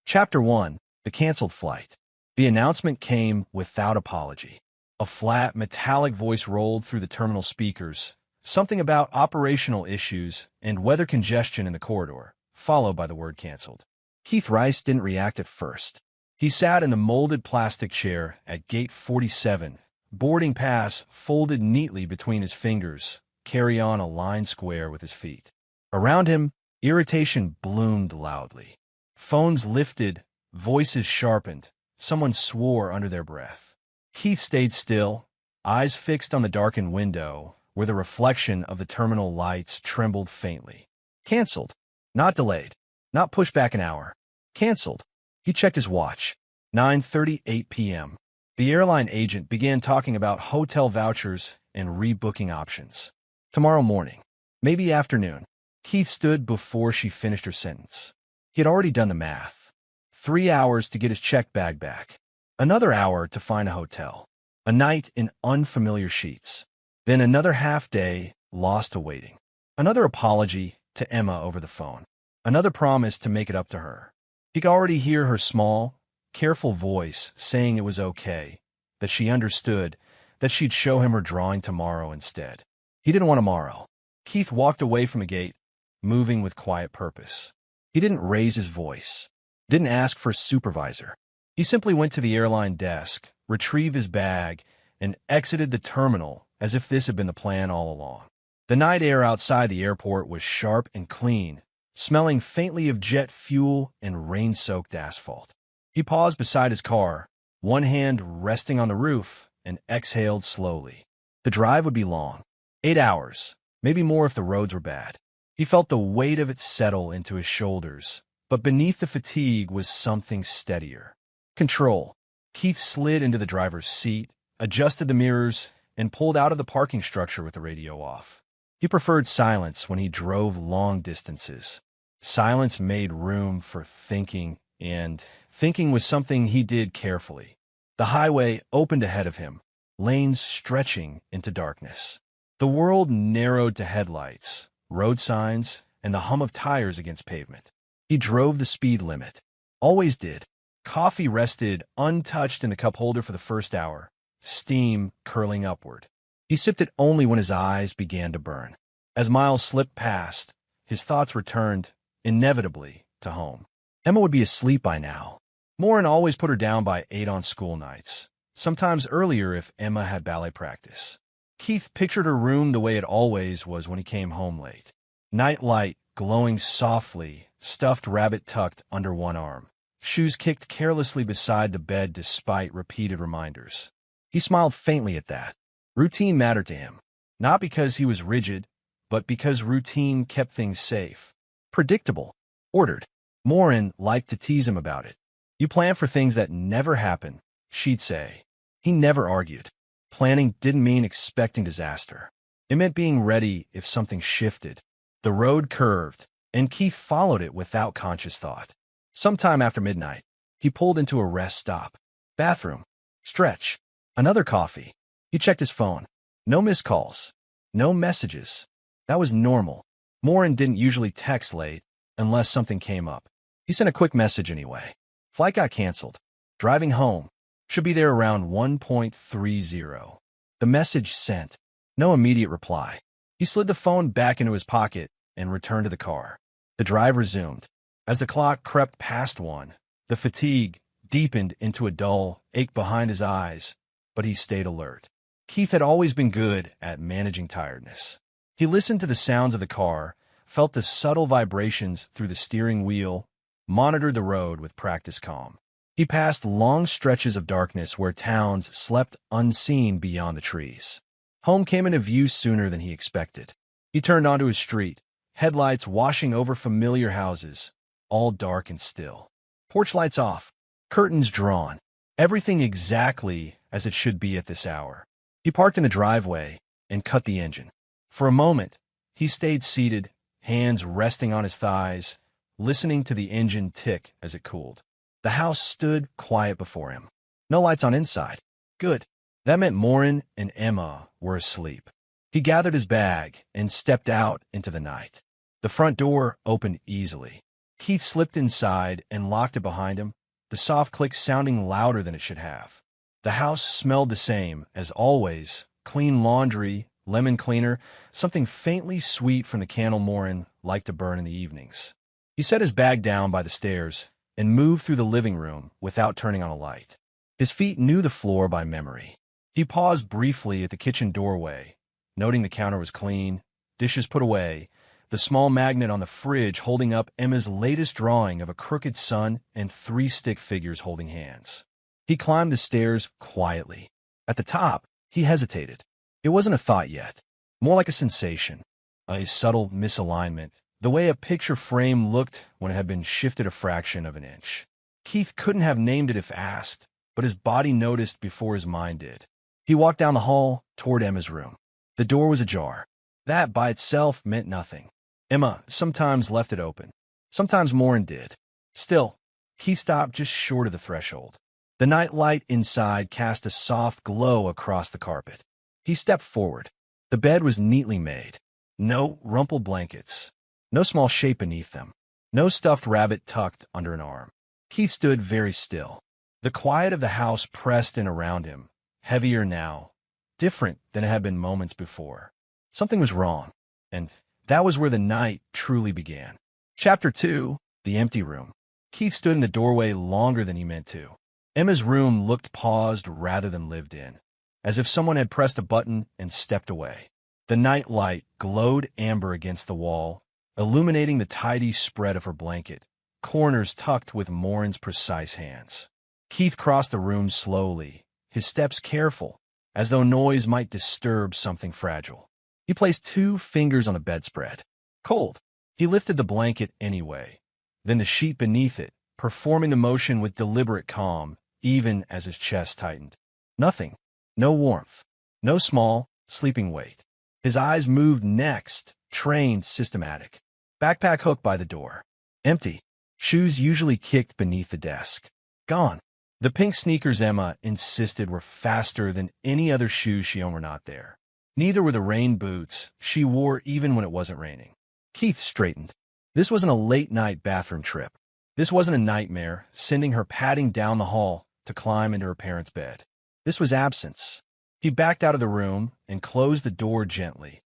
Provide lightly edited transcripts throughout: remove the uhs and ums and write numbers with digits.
Chapter 1. The Cancelled Flight. The announcement came without apology. A flat, metallic voice rolled through the terminal speakers, something about operational issues and weather congestion in the corridor, followed by the word canceled. Keith Rice didn't react at first. He sat in the molded plastic chair at gate 47, boarding pass folded neatly between his fingers, carry on a line square with his feet. Around him, irritation bloomed loudly. Phones lifted, voices sharpened. Someone swore under their breath. Keith stayed still, eyes fixed on the darkened window, where the reflection of the terminal lights trembled faintly. Cancelled. Not delayed. Not pushed back an hour. Cancelled. He checked his watch. 9:38 p.m. The airline agent began talking about hotel vouchers and rebooking options. Tomorrow morning. Maybe afternoon. Keith stood before she finished her sentence. He had already done the math. 3 hours to get his check bag back. Another hour to find a hotel. A night in unfamiliar sheets. Then another half day lost to waiting. Another apology to Emma over the phone. Another promise to make it up to her. He could already hear her small, careful voice saying it was okay, that she understood, that she'd show him her drawing tomorrow instead. He didn't want tomorrow. Keith walked away from the gate, moving with quiet purpose. He didn't raise his voice. Didn't ask for a supervisor. He simply went to the airline desk, retrieved his bag, and exited the terminal as if this had been the plan all along. The night air outside the airport was sharp and clean, smelling faintly of jet fuel and rain-soaked asphalt. He paused beside his car, one hand resting on the roof, and exhaled slowly. The drive would be long. 8 hours, maybe more if the roads were bad. He felt the weight of it settle into his shoulders, but beneath the fatigue was something steadier. Control. Keith slid into the driver's seat, adjusted the mirrors, and pulled out of the parking structure with the radio off. He preferred silence when he drove long distances. Silence made room for thinking, and thinking was something he did carefully. The highway opened ahead of him, lanes stretching into darkness. The world narrowed to headlights, road signs, and the hum of tires against pavement. He drove the speed limit. Always did. Coffee rested untouched in the cup holder for the first hour, steam curling upward. He sipped it only when his eyes began to burn. As miles slipped past, his thoughts returned, inevitably, to home. Emma would be asleep by now. Morin always put her down by 8 on school nights, sometimes earlier if Emma had ballet practice. Keith pictured her room the way it always was when he came home late. Night light glowing softly, stuffed rabbit tucked under one arm. Shoes kicked carelessly beside the bed despite repeated reminders. He smiled faintly at that. Routine mattered to him, not because he was rigid, but because routine kept things safe. Predictable. Ordered. Morin liked to tease him about it. You plan for things that never happen, she'd say. He never argued. Planning didn't mean expecting disaster. It meant being ready if something shifted. The road curved, and Keith followed it without conscious thought. Sometime after midnight, he pulled into a rest stop. Bathroom. Stretch. Another coffee. He checked his phone. No missed calls. No messages. That was normal. Morin didn't usually text late, unless something came up. He sent a quick message anyway. Flight got canceled. Driving home. Should be there around 1.30. The message sent. No immediate reply. He slid the phone back into his pocket and returned to the car. The drive resumed. As the clock crept past 1, the fatigue deepened into a dull ache behind his eyes, but he stayed alert. Keith had always been good at managing tiredness. He listened to the sounds of the car, felt the subtle vibrations through the steering wheel, monitored the road with practiced calm. He passed long stretches of darkness where towns slept unseen beyond the trees. Home came into view sooner than he expected. He turned onto his street, headlights washing over familiar houses, all dark and still. Porch lights off, curtains drawn, everything exactly as it should be at this hour. He parked in the driveway and cut the engine. For a moment, he stayed seated, hands resting on his thighs, listening to the engine tick as it cooled. The house stood quiet before him. No lights on inside. Good. That meant Morin and Emma were asleep. He gathered his bag and stepped out into the night. The front door opened easily. Keith slipped inside and locked it behind him, the soft click sounding louder than it should have. The house smelled the same, as always, clean laundry, lemon cleaner, something faintly sweet from the candle Morin liked to burn in the evenings. He set his bag down by the stairs and moved through the living room without turning on a light. His feet knew the floor by memory. He paused briefly at the kitchen doorway, noting the counter was clean, dishes put away, the small magnet on the fridge holding up Emma's latest drawing of a crooked sun and 3 stick figures holding hands. He climbed the stairs quietly. At the top, he hesitated. It wasn't a thought yet, more like a sensation, a subtle misalignment, the way a picture frame looked when it had been shifted a fraction of an inch. Keith couldn't have named it if asked, but his body noticed before his mind did. He walked down the hall toward Emma's room. The door was ajar. That by itself meant nothing. Emma sometimes left it open. Sometimes Morin did. Still, Keith stopped just short of the threshold. The night light inside cast a soft glow across the carpet. He stepped forward. The bed was neatly made. No rumpled blankets. No small shape beneath them. No stuffed rabbit tucked under an arm. Keith stood very still. The quiet of the house pressed in around him, heavier now, different than it had been moments before. Something was wrong, and that was where the night truly began. Chapter 2, The Empty Room. Keith stood in the doorway longer than he meant to. Emma's room looked paused rather than lived in, as if someone had pressed a button and stepped away. The night light glowed amber against the wall, illuminating the tidy spread of her blanket, corners tucked with Morin's precise hands. Keith crossed the room slowly, his steps careful, as though noise might disturb something fragile. He placed 2 fingers on the bedspread. Cold. He lifted the blanket anyway, then the sheet beneath it, performing the motion with deliberate calm, even as his chest tightened. Nothing. No warmth. No small, sleeping weight. His eyes moved next, trained, systematic. Backpack hooked by the door. Empty. Shoes usually kicked beneath the desk. Gone. The pink sneakers Emma insisted were faster than any other shoes she owned were not there. Neither were the rain boots she wore even when it wasn't raining. Keith straightened. This wasn't a late-night bathroom trip. This wasn't a nightmare, sending her padding down the hall to climb into her parents' bed. This was absence. He backed out of the room and closed the door gently,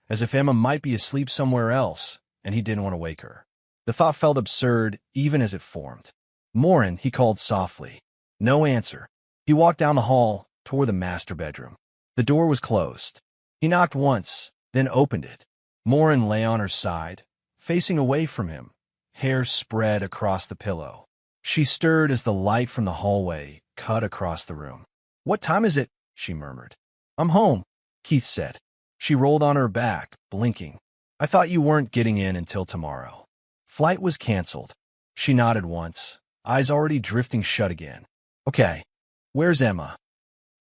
as if Emma might be asleep somewhere else, and he didn't want to wake her. The thought felt absurd even as it formed. Morin, he called softly. No answer. He walked down the hall toward the master bedroom. The door was closed. He knocked once, then opened it. Morin lay on her side, facing away from him, hair spread across the pillow. She stirred as the light from the hallway cut across the room. "What time is it?" she murmured. "I'm home," Keith said. She rolled on her back, blinking. "I thought you weren't getting in until tomorrow." Flight was canceled. She nodded once, eyes already drifting shut again. "Okay, where's Emma?"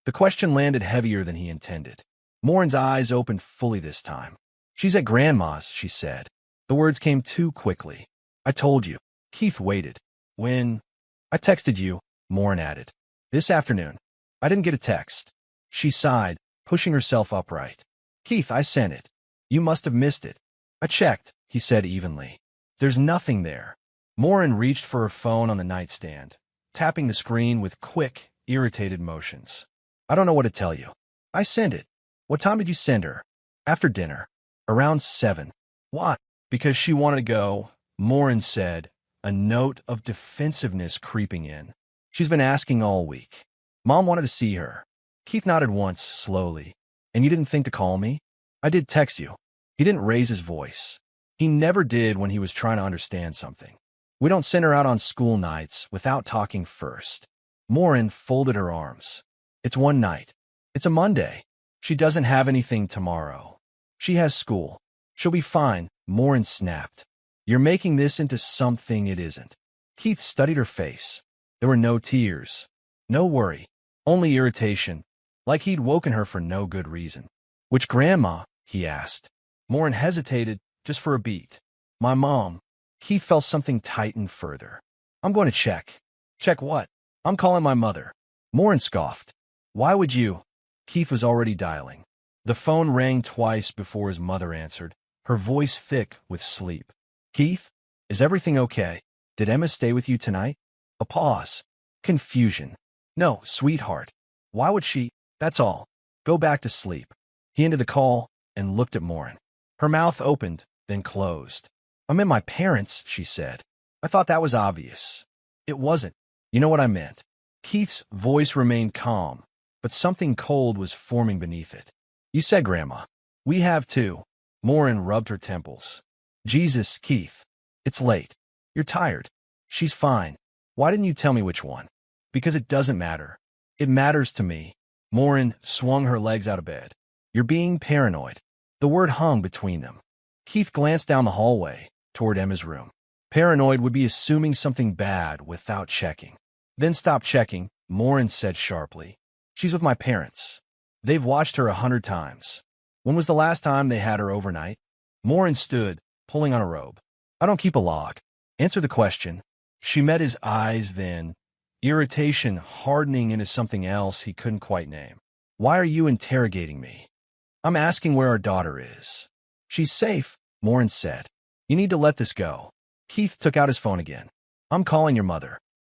The question landed heavier than he intended. Morin's eyes opened fully this time. "She's at Grandma's," she said. The words came too quickly. "I told you." Keith waited. "When?" "I texted you," Morin added. "This afternoon." "I didn't get a text." She sighed, pushing herself upright. "Keith, I sent it. You must have missed it." "I checked," he said evenly. "There's nothing there." Morin reached for her phone on the nightstand, tapping the screen with quick, irritated motions. "I don't know what to tell you. I sent it." "What time did you send her?" "After dinner. Around 7. "Why?" "Because she wanted to go," Morin said, a note of defensiveness creeping in. "She's been asking all week. Mom wanted to see her." Keith nodded once, slowly. "And you didn't think to call me?" "I did text you." He didn't raise his voice. He never did when he was trying to understand something. "We don't send her out on school nights without talking first." Morin folded her arms. "It's one night. It's a Monday. She doesn't have anything tomorrow. She has school. She'll be fine," Morin snapped. "You're making this into something it isn't." Keith studied her face. There were no tears, no worry, only irritation, like he'd woken her for no good reason. "Which grandma?" he asked. Morin hesitated just for a beat. "My mom." Keith felt something tighten further. "I'm going to check." "Check what?" "I'm calling my mother." Morin scoffed. "Why would you?" Keith was already dialing. The phone rang twice before his mother answered, her voice thick with sleep. "Keith?" Is everything okay? Did Emma stay with you tonight? A pause. Confusion. No, sweetheart. Why would she? That's all. Go back to sleep. He ended the call and looked at Morin. Her mouth opened, then closed. I'm in my parents', she said. I thought that was obvious. It wasn't. You know what I meant. Keith's voice remained calm, but something cold was forming beneath it. You said, Grandma. We have too. Morin rubbed her temples. Jesus, Keith. It's late. You're tired. She's fine. Why didn't you tell me which one? Because it doesn't matter. It matters to me. Morin swung her legs out of bed. You're being paranoid. The word hung between them. Keith glanced down the hallway, toward Emma's room. Paranoid would be assuming something bad without checking. Then stop checking, Morin said sharply. She's with my parents. They've watched her 100 times. When was the last time they had her overnight? Morin stood, pulling on a robe. I don't keep a log. Answer the question. She met his eyes then, irritation hardening into something else he couldn't quite name. Why are you interrogating me? I'm asking where our daughter is. She's safe, Morin said. You need to let this go. Keith took out his phone again. I'm calling your mother.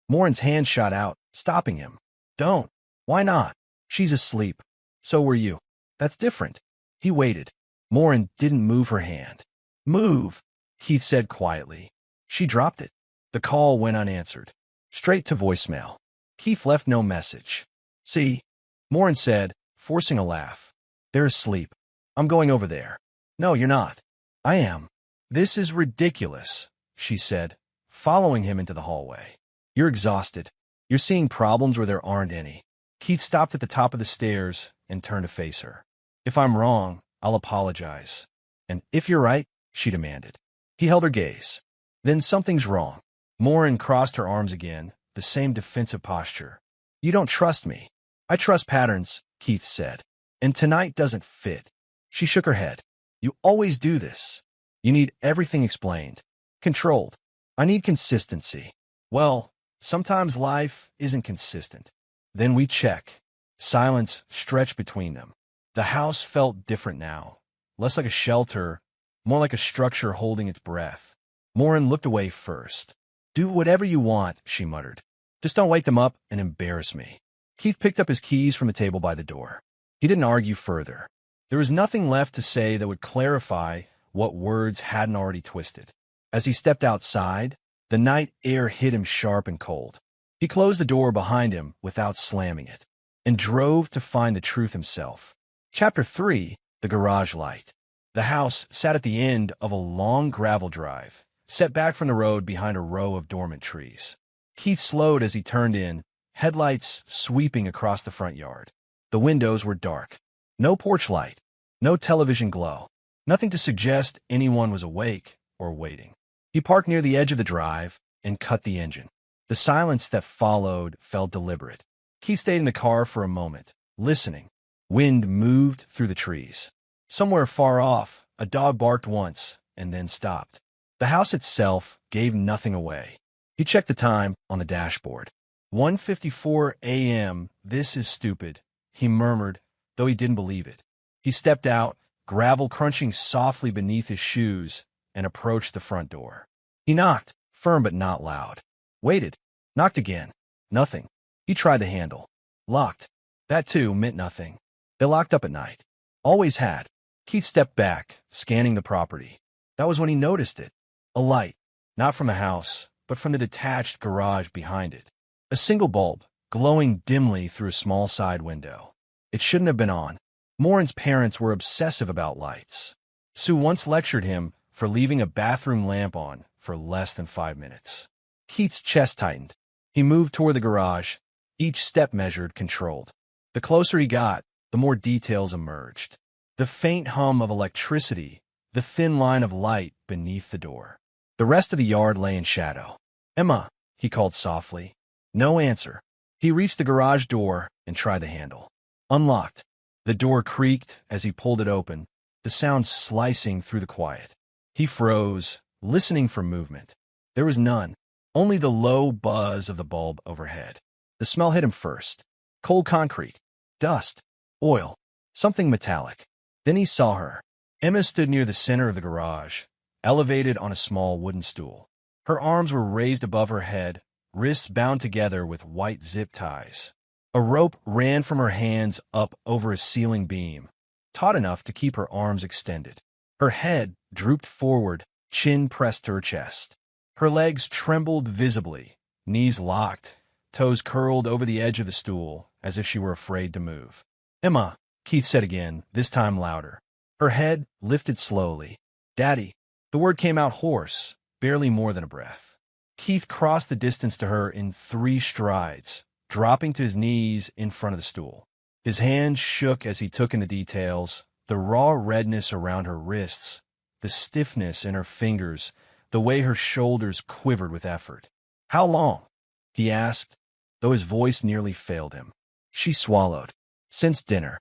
Morin's hand shot out, stopping him. Don't. Why not? She's asleep. So were you. That's different. He waited. Morin didn't move her hand. Move, Keith said quietly. She dropped it. The call went unanswered. Straight to voicemail. Keith left no message. See? Morin said, forcing a laugh. They're asleep. I'm going over there. No, you're not. I am. This is ridiculous, she said, following him into the hallway. You're exhausted. You're seeing problems where there aren't any. Keith stopped at the top of the stairs and turned to face her. If I'm wrong, I'll apologize. And if you're right, she demanded. He held her gaze. Then something's wrong. Morin crossed her arms again, the same defensive posture. You don't trust me. I trust patterns, Keith said. And tonight doesn't fit. She shook her head. You always do this. You need everything explained. Controlled. I need consistency. Well, sometimes life isn't consistent. Then we check. Silence stretched between them. The house felt different now. Less like a shelter, more like a structure holding its breath. Morin looked away first. Do whatever you want, she muttered. Just don't wake them up and embarrass me. Keith picked up his keys from the table by the door. He didn't argue further. There was nothing left to say that would clarify what words hadn't already twisted. As he stepped outside, the night air hit him sharp and cold. He closed the door behind him without slamming it, and drove to find the truth himself. Chapter 3, The Garage Light. The house sat at the end of a long gravel drive, set back from the road behind a row of dormant trees. Keith slowed as he turned in, headlights sweeping across the front yard. The windows were dark. No porch light, no television glow, nothing to suggest anyone was awake or waiting. He parked near the edge of the drive and cut the engine. The silence that followed felt deliberate. Keith stayed in the car for a moment, listening. Wind moved through the trees. Somewhere far off, a dog barked once and then stopped. The house itself gave nothing away. He checked the time on the dashboard. 1:54 a.m. This is stupid, he murmured, though he didn't believe it. He stepped out, gravel crunching softly beneath his shoes, and approached the front door. He knocked, firm but not loud. Waited. Knocked again. Nothing. He tried the handle. Locked. That, too, meant nothing. They locked up at night. Always had. Keith stepped back, scanning the property. That was when he noticed it. A light. Not from the house, but from the detached garage behind it. A single bulb, glowing dimly through a small side window. It shouldn't have been on. Morin's parents were obsessive about lights. Sue once lectured him for leaving a bathroom lamp on for less than 5 minutes. Keith's chest tightened. He moved toward the garage, each step measured, controlled. The closer he got, the more details emerged. The faint hum of electricity, the thin line of light beneath the door. The rest of the yard lay in shadow. Emma, he called softly. No answer. He reached the garage door and tried the handle. Unlocked. The door creaked as he pulled it open, the sound slicing through the quiet. He froze, listening for movement. There was none, only the low buzz of the bulb overhead. The smell hit him first. Cold concrete, dust, oil, something metallic. Then he saw her. Emma stood near the center of the garage, elevated on a small wooden stool. Her arms were raised above her head, wrists bound together with white zip ties. A rope ran from her hands up over a ceiling beam, taut enough to keep her arms extended. Her head drooped forward, chin pressed to her chest. Her legs trembled visibly, knees locked, toes curled over the edge of the stool, as if she were afraid to move. "Emma," Keith said again, this time louder. Her head lifted slowly. "Daddy." The word came out hoarse, barely more than a breath. Keith crossed the distance to her in 3 strides, dropping to his knees in front of the stool. His hands shook as he took in the details, the raw redness around her wrists, the stiffness in her fingers, the way her shoulders quivered with effort. "How long?" he asked, though his voice nearly failed him. She swallowed. "Since dinner."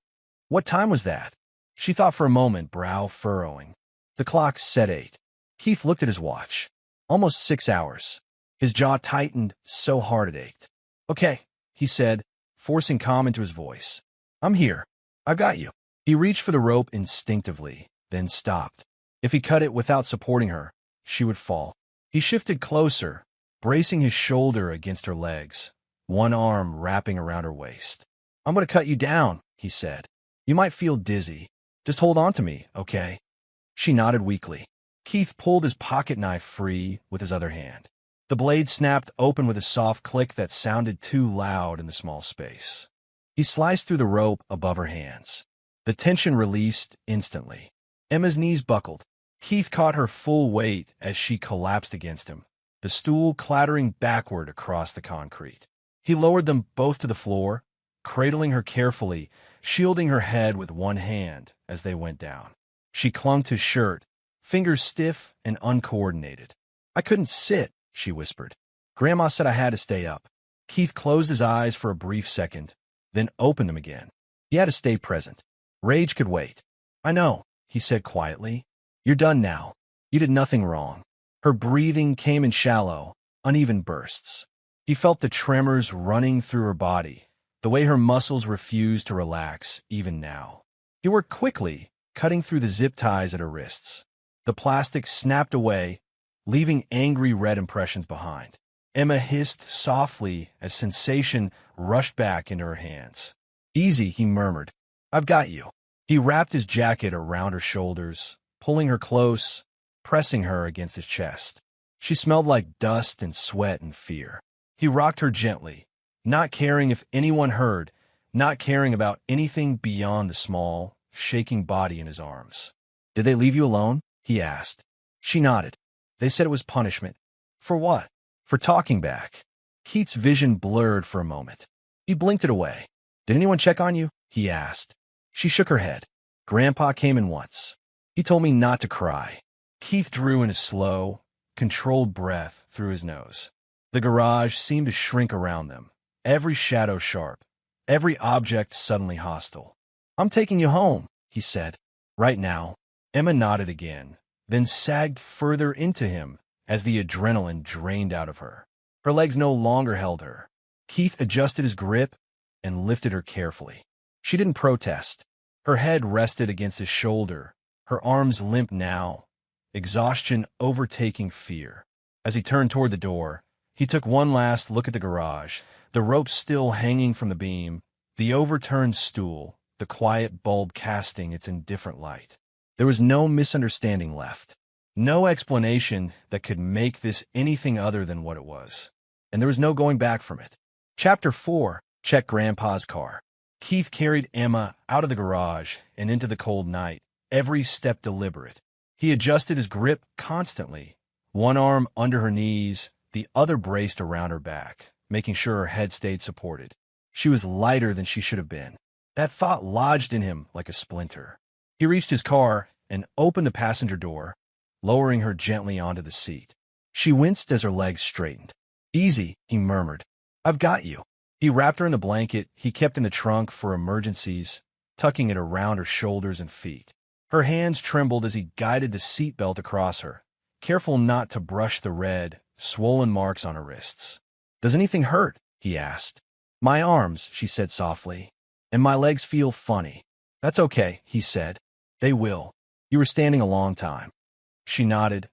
"What time was that?" She thought for a moment, brow furrowing. The clock said 8. Keith looked at his watch. Almost 6 hours. His jaw tightened so hard it ached. "Okay," he said, forcing calm into his voice. "I'm here. I've got you." He reached for the rope instinctively, then stopped. If he cut it without supporting her, she would fall. He shifted closer, bracing his shoulder against her legs, one arm wrapping around her waist. "I'm going to cut you down," he said. "You might feel dizzy. Just hold on to me, okay?" She nodded weakly. Keith pulled his pocket knife free with his other hand. The blade snapped open with a soft click that sounded too loud in the small space. He sliced through the rope above her hands. The tension released instantly. Emma's knees buckled. Keith caught her full weight as she collapsed against him, the stool clattering backward across the concrete. He lowered them both to the floor, cradling her carefully, shielding her head with one hand as they went down. She clung to his shirt, fingers stiff and uncoordinated. "I couldn't sit," she whispered. "Grandma said I had to stay up." Keith closed his eyes for a brief second, then opened them again. He had to stay present. Rage could wait. "I know," he said quietly. "You're done now. You did nothing wrong." Her breathing came in shallow, uneven bursts. He felt the tremors running through her body, the way her muscles refused to relax even now. He worked quickly, cutting through the zip ties at her wrists. The plastic snapped away, leaving angry red impressions behind. Emma hissed softly as sensation rushed back into her hands. "Easy," he murmured. "I've got you." He wrapped his jacket around her shoulders, pulling her close, pressing her against his chest. She smelled like dust and sweat and fear. He rocked her gently, not caring if anyone heard, not caring about anything beyond the small, shaking body in his arms. "Did they leave you alone?" he asked. She nodded. "They said it was punishment." "For what?" "For talking back." Keith's vision blurred for a moment. He blinked it away. "Did anyone check on you?" he asked. She shook her head. "Grandpa came in once. He told me not to cry." Keith drew in a slow, controlled breath through his nose. The garage seemed to shrink around them, every shadow sharp, every object suddenly hostile. "I'm taking you home," he said. "Right now." Emma nodded again, then sagged further into him as the adrenaline drained out of her. Her legs no longer held her. Keith adjusted his grip and lifted her carefully. She didn't protest. Her head rested against his shoulder, her arms limp now, exhaustion overtaking fear. As he turned toward the door, he took one last look at the garage, the rope still hanging from the beam, the overturned stool, the quiet bulb casting its indifferent light. There was no misunderstanding left, no explanation that could make this anything other than what it was. And there was no going back from it. Chapter 4. Check Grandpa's car. Keith carried Emma out of the garage and into the cold night, every step deliberate. He adjusted his grip constantly, one arm under her knees, the other braced around her back, making sure her head stayed supported. She was lighter than she should have been. That thought lodged in him like a splinter. He reached his car and opened the passenger door, lowering her gently onto the seat. She winced as her legs straightened. "Easy," he murmured. "I've got you." He wrapped her in the blanket he kept in the trunk for emergencies, tucking it around her shoulders and feet. Her hands trembled as he guided the seatbelt across her, careful not to brush the red, swollen marks on her wrists. "Does anything hurt?" he asked. "My arms," she said softly, "and my legs feel funny." "That's okay," he said. "They will. You were standing a long time." She nodded,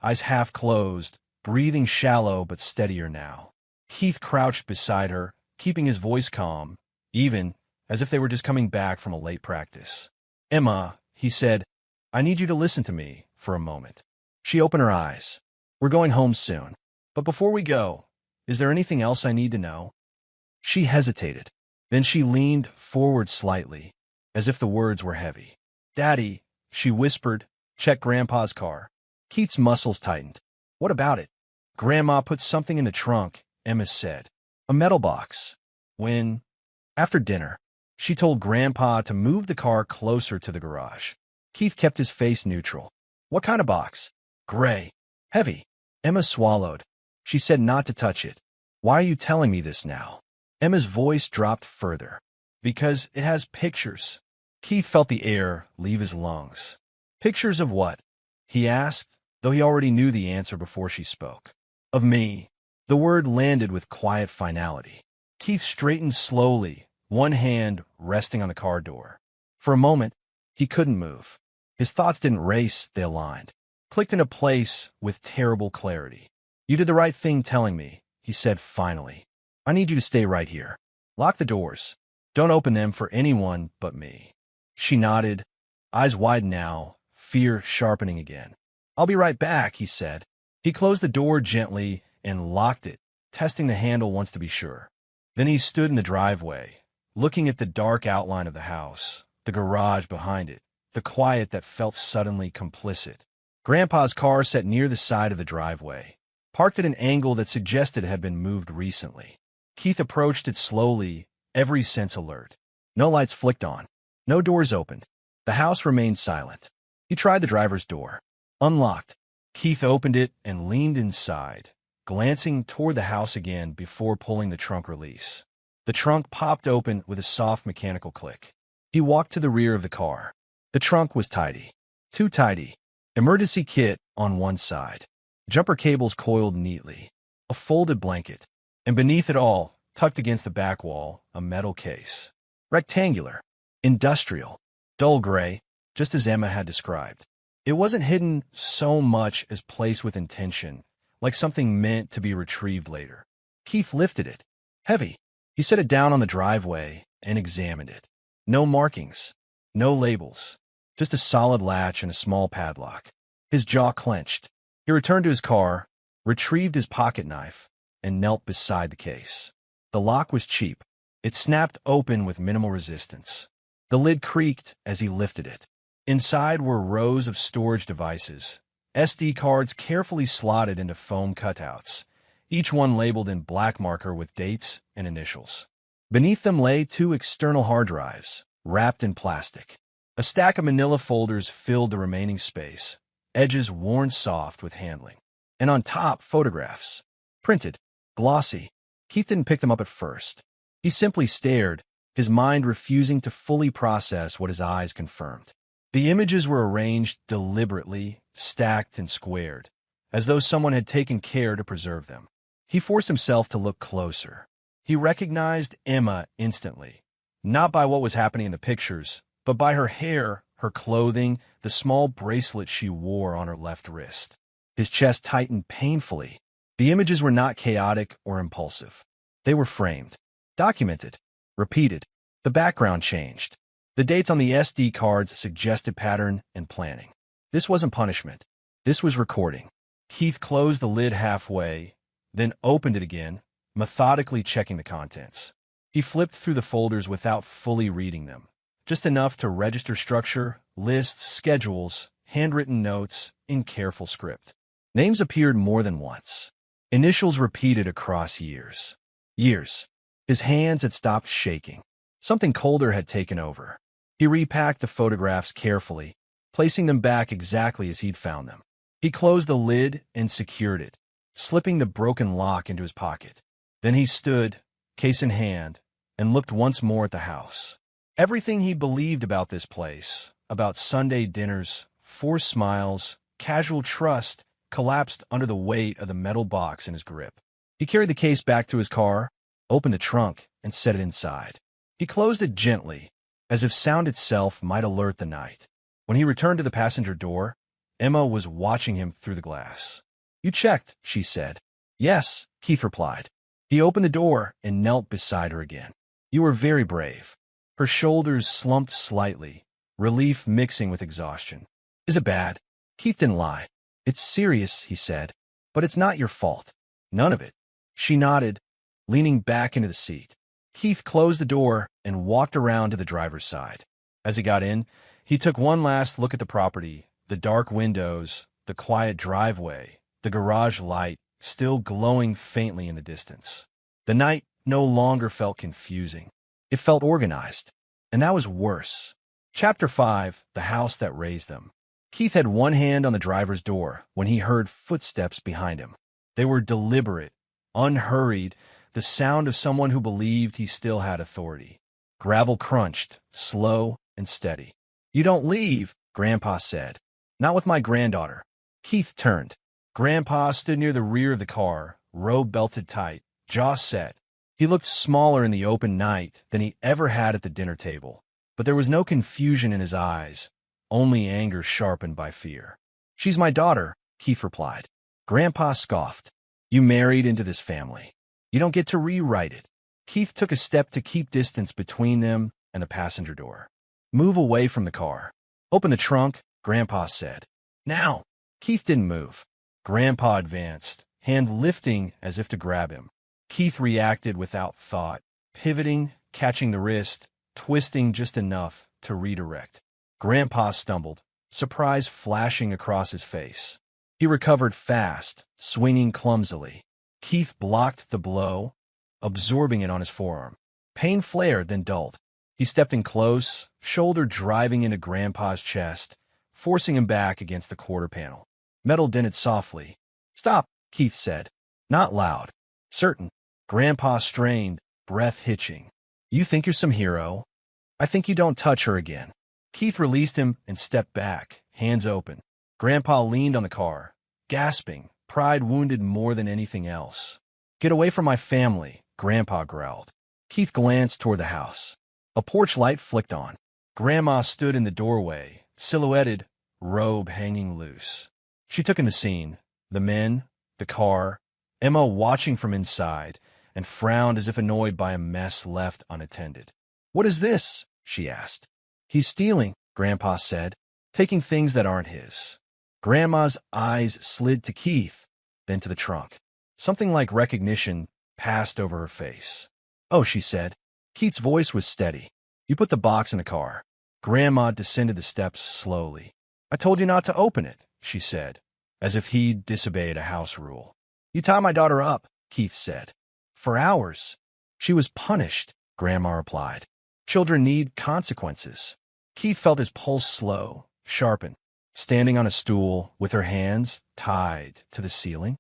eyes half closed, breathing shallow but steadier now. Keith crouched beside her, keeping his voice calm, even as if they were just coming back from a late practice. "Emma," he said, "I need you to listen to me for a moment." She opened her eyes. "We're going home soon. But before we go, is there anything else I need to know?" She hesitated. Then she leaned forward slightly, as if the words were heavy. "Daddy," she whispered, "check Grandpa's car." Keith's muscles tightened. "What about it?" "Grandma put something in the trunk," Emma said. "A metal box. When, after dinner, she told Grandpa to move the car closer to the garage." Keith kept his face neutral. "What kind of box?" "Gray. Heavy." Emma swallowed. She said not to touch it. "Why are you telling me this now?" Emma's voice dropped further. "Because it has pictures." Keith felt the air leave his lungs. "Pictures of what?" he asked, though he already knew the answer before she spoke. "Of me." The word landed with quiet finality. Keith straightened slowly, one hand resting on the car door. For a moment, he couldn't move. His thoughts didn't race, they aligned. Clicked into place with terrible clarity. "You did the right thing telling me," he said finally. "I need you to stay right here. Lock the doors. Don't open them for anyone but me." She nodded, eyes wide now, fear sharpening again. "I'll be right back," he said. He closed the door gently and locked it, testing the handle once to be sure. Then he stood in the driveway, looking at the dark outline of the house, the garage behind it, the quiet that felt suddenly complicit. Grandpa's car sat near the side of the driveway, parked at an angle that suggested it had been moved recently. Keith approached it slowly, every sense alert. No lights flicked on. No doors opened. The house remained silent. He tried the driver's door. Unlocked. Keith opened it and leaned inside, glancing toward the house again before pulling the trunk release. The trunk popped open with a soft mechanical click. He walked to the rear of the car. The trunk was tidy. Too tidy. Emergency kit on one side. Jumper cables coiled neatly. A folded blanket. And beneath it all, tucked against the back wall, a metal case. Rectangular. Industrial. Dull gray, just as Emma had described. It wasn't hidden so much as placed with intention, like something meant to be retrieved later. Keith lifted it. Heavy. He set it down on the driveway and examined it. No markings. No labels. Just a solid latch and a small padlock. His jaw clenched. He returned to his car, retrieved his pocket knife, and knelt beside the case. The lock was cheap. It snapped open with minimal resistance. The lid creaked as he lifted it. Inside were rows of storage devices, SD cards carefully slotted into foam cutouts, each one labeled in black marker with dates and initials. Beneath them lay 2 external hard drives, wrapped in plastic. A stack of manila folders filled the remaining space, edges worn soft with handling. And on top, photographs. Printed. Glossy. Keith didn't pick them up at first. He simply stared, his mind refusing to fully process what his eyes confirmed. The images were arranged deliberately, stacked and squared, as though someone had taken care to preserve them. He forced himself to look closer. He recognized Emma instantly, not by what was happening in the pictures, but by her hair, her clothing, the small bracelet she wore on her left wrist. His chest tightened painfully. The images were not chaotic or impulsive. They were framed, documented, repeated. The background changed. The dates on the SD cards suggested pattern and planning. This wasn't punishment. This was recording. Keith closed the lid halfway, then opened it again, methodically checking the contents. He flipped through the folders without fully reading them, just enough to register structure, lists, schedules, handwritten notes, in careful script. Names appeared more than once. Initials repeated across years. Years. His hands had stopped shaking. Something colder had taken over. He repacked the photographs carefully, placing them back exactly as he'd found them. He closed the lid and secured it, slipping the broken lock into his pocket. Then he stood, case in hand, and looked once more at the house. Everything he believed about this place, about Sunday dinners, forced smiles, casual trust, collapsed under the weight of the metal box in his grip. He carried the case back to his car, opened the trunk, and set it inside. He closed it gently, as if sound itself might alert the night. When he returned to the passenger door, Emma was watching him through the glass. You checked, she said. Yes, Keith replied. He opened the door and knelt beside her again. You were very brave. Her shoulders slumped slightly, relief mixing with exhaustion. Is it bad? Keith didn't lie. It's serious, he said, but it's not your fault. None of it. She nodded, leaning back into the seat. Keith closed the door and walked around to the driver's side. As he got in, he took one last look at the property, the dark windows, the quiet driveway, the garage light still glowing faintly in the distance. The night no longer felt confusing. It felt organized. And that was worse. Chapter 5, The House That Raised Them. Keith had one hand on the driver's door when he heard footsteps behind him. They were deliberate, unhurried, the sound of someone who believed he still had authority. Gravel crunched, slow and steady. You don't leave, Grandpa said. Not with my granddaughter. Keith turned. Grandpa stood near the rear of the car, robe belted tight, jaw set. He looked smaller in the open night than he ever had at the dinner table. But there was no confusion in his eyes, only anger sharpened by fear. She's my daughter, Keith replied. Grandpa scoffed. You married into this family. You don't get to rewrite it. Keith took a step to keep distance between them and the passenger door. Move away from the car. Open the trunk, Grandpa said. Now. Keith didn't move. Grandpa advanced, hand lifting as if to grab him. Keith reacted without thought, pivoting, catching the wrist, twisting just enough to redirect. Grandpa stumbled, surprise flashing across his face. He recovered fast, swinging clumsily. Keith blocked the blow, absorbing it on his forearm. Pain flared, then dulled. He stepped in close, shoulder driving into Grandpa's chest, forcing him back against the quarter panel. Metal dented softly. Stop, Keith said. Not loud. Certain. Grandpa strained, breath hitching. You think you're some hero? I think you don't touch her again. Keith released him and stepped back, hands open. Grandpa leaned on the car, gasping, pride wounded more than anything else. Get away from my family, Grandpa growled. Keith glanced toward the house. A porch light flicked on. Grandma stood in the doorway, silhouetted, robe hanging loose. She took in the scene, the men, the car, Emma watching from inside, and frowned as if annoyed by a mess left unattended. What is this? She asked. He's stealing, Grandpa said, taking things that aren't his. Grandma's eyes slid to Keith, then to the trunk. Something like recognition passed over her face. Oh, she said. Keith's voice was steady. You put the box in the car. Grandma descended the steps slowly. I told you not to open it, she said, as if he'd disobeyed a house rule. You tie my daughter up, Keith said. For hours. She was punished, Grandma replied. Children need consequences. Keith felt his pulse slow, sharpen, standing on a stool with her hands tied to the ceiling.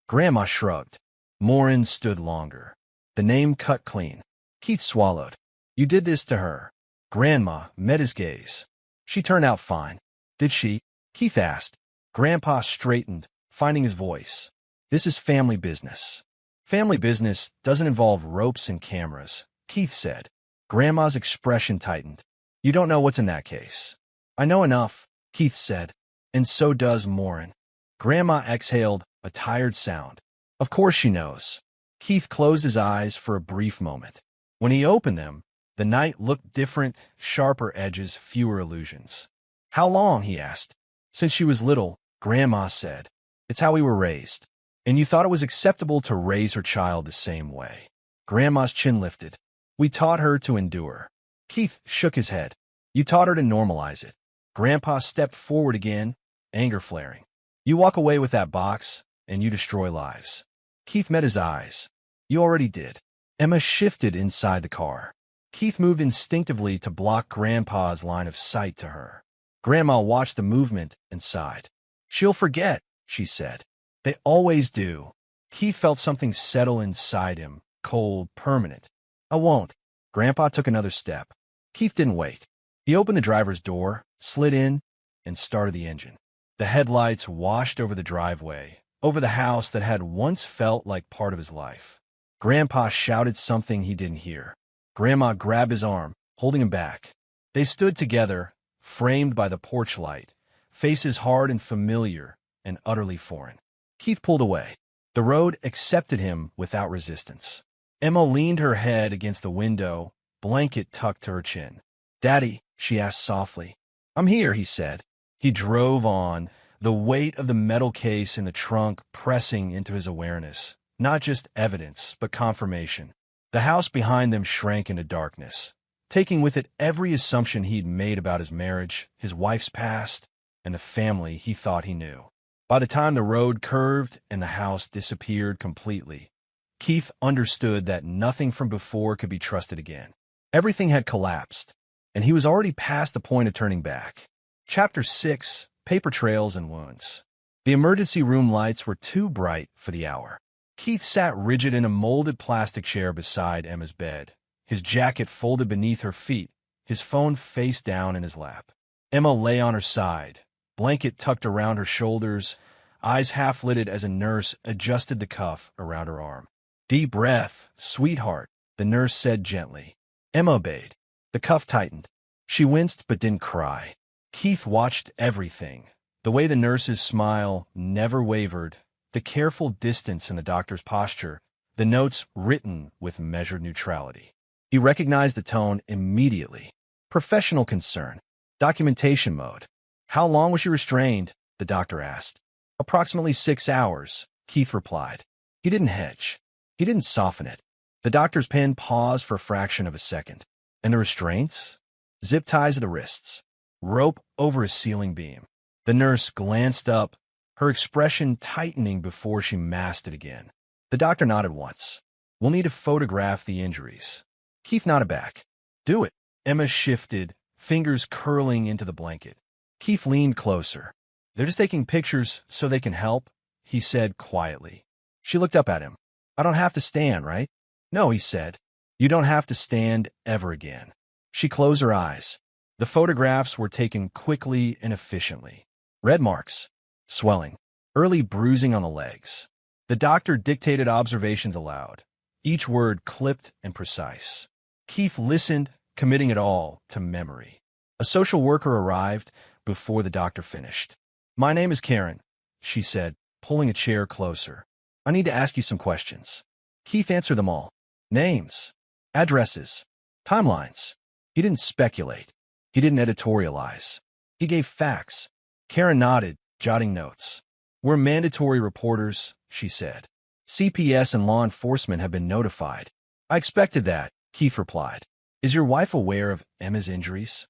Grandma shrugged. Morin stood longer. The name cut clean. Keith swallowed. You did this to her. Grandma met his gaze. She turned out fine. Did she? Keith asked. Grandpa straightened, finding his voice. This is family business. Family business doesn't involve ropes and cameras, Keith said. Grandma's expression tightened. You don't know what's in that case. I know enough, Keith said. And so does Morin. Grandma exhaled a tired sound. Of course she knows. Keith closed his eyes for a brief moment. When he opened them, the night looked different, sharper edges, fewer illusions. How long? He asked. Since she was little, Grandma said. It's how we were raised. And you thought it was acceptable to raise her child the same way. Grandma's chin lifted. We taught her to endure. Keith shook his head. You taught her to normalize it. Grandpa stepped forward again, anger flaring. You walk away with that box, and you destroy lives. Keith met his eyes. You already did. Emma shifted inside the car. Keith moved instinctively to block Grandpa's line of sight to her. Grandma watched the movement and sighed. She'll forget, she said. They always do. Keith felt something settle inside him, cold, permanent. I won't. Grandpa took another step. Keith didn't wait. He opened the driver's door, slid in, and started the engine. The headlights washed over the driveway, over the house that had once felt like part of his life. Grandpa shouted something he didn't hear. Grandma grabbed his arm, holding him back. They stood together, framed by the porch light, faces hard and familiar and utterly foreign. Keith pulled away. The road accepted him without resistance. Emma leaned her head against the window, blanket tucked to her chin. "Daddy," she asked softly. "I'm here," he said. He drove on, the weight of the metal case in the trunk pressing into his awareness. Not just evidence, but confirmation. The house behind them shrank into darkness, taking with it every assumption he'd made about his marriage, his wife's past, and the family he thought he knew. By the time the road curved and the house disappeared completely, Keith understood that nothing from before could be trusted again. Everything had collapsed, and he was already past the point of turning back. Chapter 6: Paper Trails and Wounds. The emergency room lights were too bright for the hour. Keith sat rigid in a molded plastic chair beside Emma's bed, his jacket folded beneath her feet, his phone face down in his lap. Emma lay on her side, blanket tucked around her shoulders, eyes half-lidded as a nurse adjusted the cuff around her arm. "Deep breath, sweetheart," the nurse said gently. Emma obeyed. The cuff tightened. She winced but didn't cry. Keith watched everything. The way the nurse's smile never wavered, the careful distance in the doctor's posture, the notes written with measured neutrality. He recognized the tone immediately. Professional concern. Documentation mode. "How long was she restrained?" the doctor asked. "Approximately 6 hours," Keith replied. He didn't hedge. He didn't soften it. The doctor's pen paused for a fraction of a second. "And the restraints?" "Zip ties at the wrists. Rope over a ceiling beam." The nurse glanced up, her expression tightening before she masked it again. The doctor nodded once. "We'll need to photograph the injuries." Keith nodded back. "Do it." Emma shifted, fingers curling into the blanket. Keith leaned closer. "They're just taking pictures so they can help," he said quietly. She looked up at him. "I don't have to stand, right?" "No," he said. "You don't have to stand ever again." She closed her eyes. The photographs were taken quickly and efficiently. Red marks, swelling, early bruising on the legs. The doctor dictated observations aloud, each word clipped and precise. Keith listened, committing it all to memory. A social worker arrived before the doctor finished. "My name is Karen," she said, pulling a chair closer. "I need to ask you some questions." Keith answered them all. Names, addresses, timelines. He didn't speculate. He didn't editorialize. He gave facts. Karen nodded, jotting notes. "We're mandatory reporters," she said. "CPS and law enforcement have been notified." "I expected that," Keith replied. "Is your wife aware of Emma's injuries?"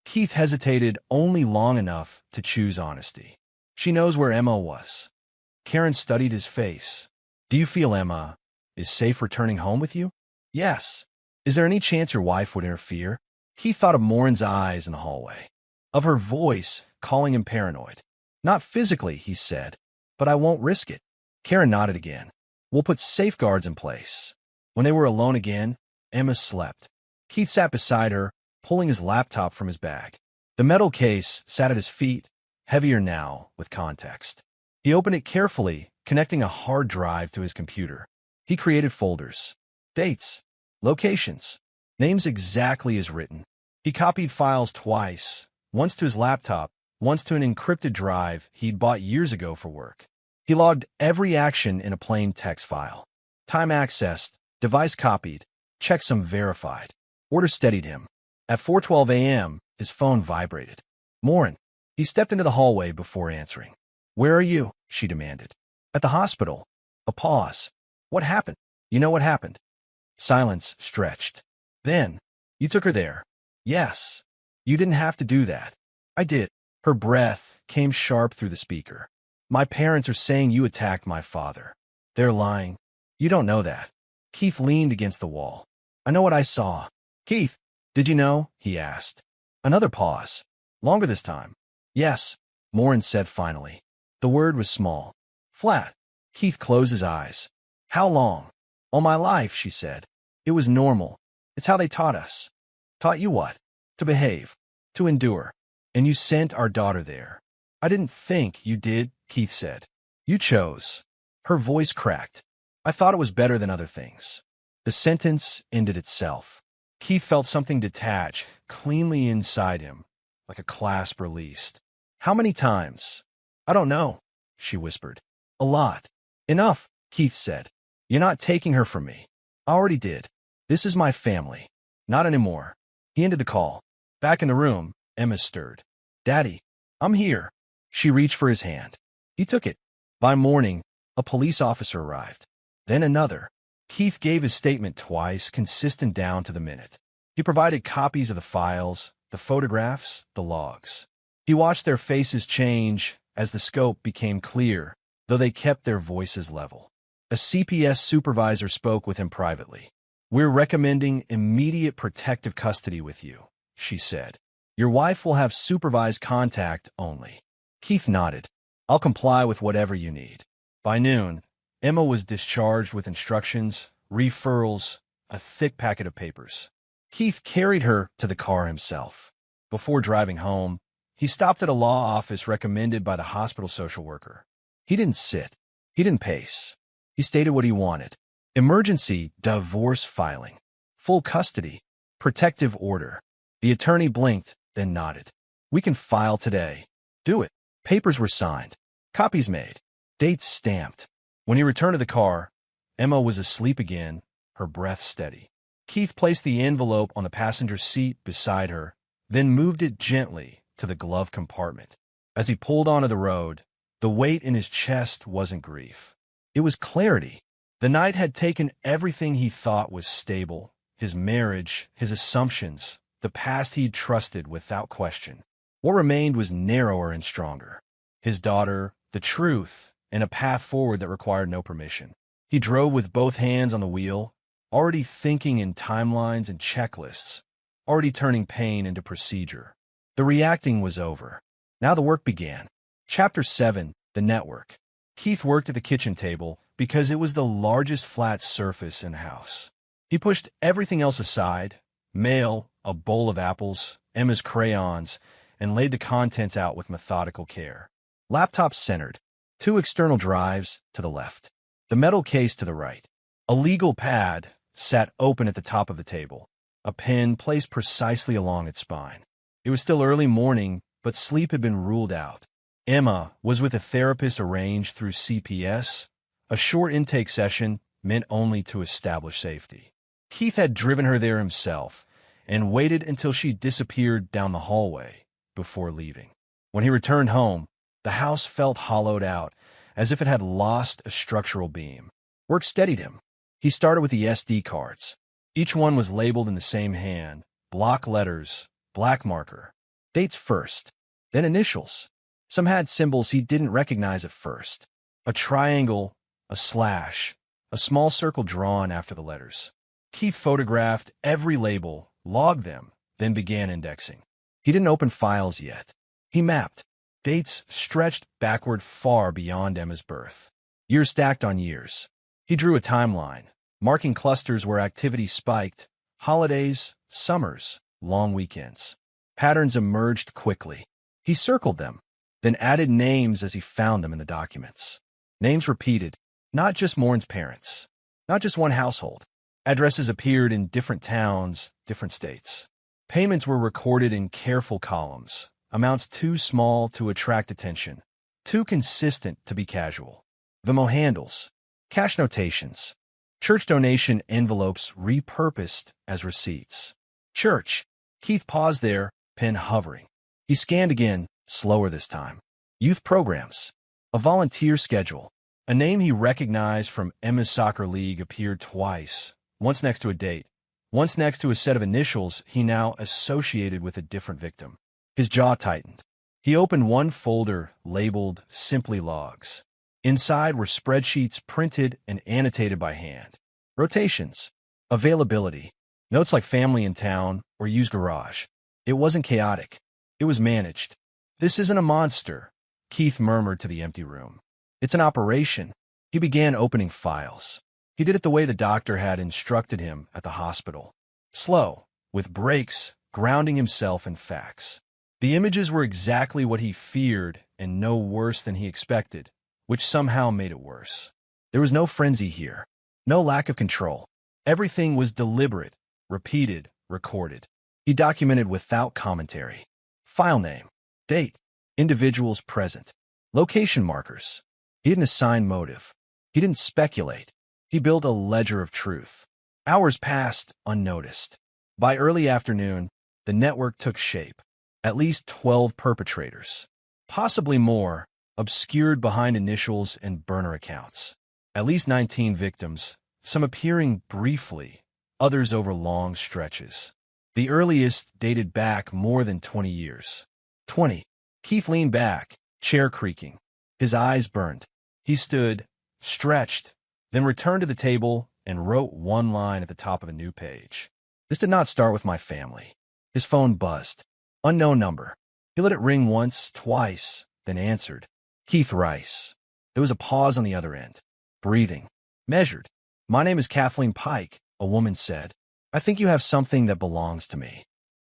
Keith hesitated only long enough to choose honesty. "She knows where Emma was." Karen studied his face. "Do you feel Emma is safe returning home with you?" "Yes." "Is there any chance your wife would interfere?" Keith thought of Morin's eyes in the hallway, of her voice calling him paranoid. "Not physically," he said, "but I won't risk it." Karen nodded again. "We'll put safeguards in place." When they were alone again, Emma slept. Keith sat beside her, pulling his laptop from his bag. The metal case sat at his feet, heavier now with context. He opened it carefully, connecting a hard drive to his computer. He created folders. Dates. Locations. Names exactly as written. He copied files twice, once to his laptop, once to an encrypted drive he'd bought years ago for work. He logged every action in a plain text file. Time accessed, device copied, checksum verified. Order steadied him. At 4:12 a.m., his phone vibrated. Morin. He stepped into the hallway before answering. "Where are you?" she demanded. "At the hospital." A pause. "What happened?" "You know what happened." Silence stretched. "Then, you took her there." "Yes." "You didn't have to do that." "I did." Her breath came sharp through the speaker. "My parents are saying you attacked my father." "They're lying." "You don't know that." Keith leaned against the wall. "I know what I saw." "Keith, did you know?" he asked. Another pause. Longer this time. "Yes," Morin said finally. The word was small. Flat. Keith closed his eyes. "How long?" "All my life," she said. "It was normal. It's how they taught us." "Taught you what?" "To behave. To endure. And you sent our daughter there." "I didn't think you did," Keith said. "You chose." Her voice cracked. "I thought it was better than other things." The sentence ended itself. Keith felt something detach cleanly inside him, like a clasp released. "How many times?" "I don't know," she whispered. A lot. Enough, Keith said. You're not taking her from me. I already did. This is my family. Not anymore. He ended the call. Back in the room, Emma stirred. Daddy, I'm here. She reached for his hand. He took it. By morning, a police officer arrived. Then another. Keith gave his statement twice, consistent down to the minute. He provided copies of the files, the photographs, the logs. He watched their faces change as the scope became clear, though they kept their voices level. A CPS supervisor spoke with him privately. We're recommending immediate protective custody with you, she said. Your wife will have supervised contact only. Keith nodded. I'll comply with whatever you need. By noon, Emma was discharged with instructions, referrals, a thick packet of papers. Keith carried her to the car himself. Before driving home, he stopped at a law office recommended by the hospital social worker. He didn't sit. He didn't pace. He stated what he wanted. Emergency divorce filing. Full custody. Protective order. The attorney blinked, then nodded. We can file today. Do it. Papers were signed. Copies made. Dates stamped. When he returned to the car, Emma was asleep again, her breath steady. Keith placed the envelope on the passenger seat beside her, then moved it gently to the glove compartment. As he pulled onto the road, the weight in his chest wasn't grief. It was clarity. The night had taken everything he thought was stable, his marriage, his assumptions, the past he'd trusted without question. What remained was narrower and stronger. His daughter, the truth, and a path forward that required no permission. He drove with both hands on the wheel, already thinking in timelines and checklists, already turning pain into procedure. The reacting was over. Now the work began. Chapter 7, The Network. Keith worked at the kitchen table because it was the largest flat surface in the house. He pushed everything else aside, mail, a bowl of apples, Emma's crayons, and laid the contents out with methodical care. Laptop centered, 2 external drives to the left, the metal case to the right. A legal pad sat open at the top of the table, a pen placed precisely along its spine. It was still early morning, but sleep had been ruled out. Emma was with a therapist arranged through CPS, a short intake session meant only to establish safety. Keith had driven her there himself and waited until she disappeared down the hallway before leaving. When he returned home, the house felt hollowed out, as if it had lost a structural beam. Work steadied him. He started with the SD cards. Each one was labeled in the same hand, block letters, black marker. Dates first, then initials. Some had symbols he didn't recognize at first. A triangle, a slash, a small circle drawn after the letters. Keith photographed every label, logged them, then began indexing. He didn't open files yet. He mapped. Dates stretched backward far beyond Emma's birth. Years stacked on years. He drew a timeline, marking clusters where activity spiked, holidays, summers, long weekends. Patterns emerged quickly. He circled them, then added names as he found them in the documents. Names repeated, not just Mourn's parents, not just one household. Addresses appeared in different towns, different states. Payments were recorded in careful columns, amounts too small to attract attention, too consistent to be casual. Venmo handles, cash notations, church donation envelopes repurposed as receipts. Church. Keith paused there, pen hovering. He scanned again, slower this time. Youth programs. A volunteer schedule. A name he recognized from Emma's soccer league appeared twice, once next to a date, once next to a set of initials he now associated with a different victim. His jaw tightened. He opened one folder labeled Simply Logs. Inside were spreadsheets printed and annotated by hand. Rotations. Availability. Notes like family in town or used garage. It wasn't chaotic. It was managed. This isn't a monster, Keith murmured to the empty room. It's an operation. He began opening files. He did it the way the doctor had instructed him at the hospital. Slow, with breaks, grounding himself in facts. The images were exactly what he feared and no worse than he expected, which somehow made it worse. There was no frenzy here, no lack of control. Everything was deliberate, repeated, recorded. He documented without commentary. File name, date, individuals present, location markers. He didn't assign motive. He didn't speculate. He built a ledger of truth. Hours passed unnoticed. By early afternoon, the network took shape. At least 12 perpetrators, possibly more, obscured behind initials and burner accounts. At least 19 victims, some appearing briefly, others over long stretches. The earliest dated back more than 20 years. 20. Keith leaned back, chair creaking. His eyes burned. He stood, stretched, then returned to the table and wrote one line at the top of a new page. This did not start with my family. His phone buzzed. Unknown number. He let it ring once, twice, then answered. Keith Rice. There was a pause on the other end. Breathing. Measured. My name is Kathleen Pike, a woman said. I think you have something that belongs to me.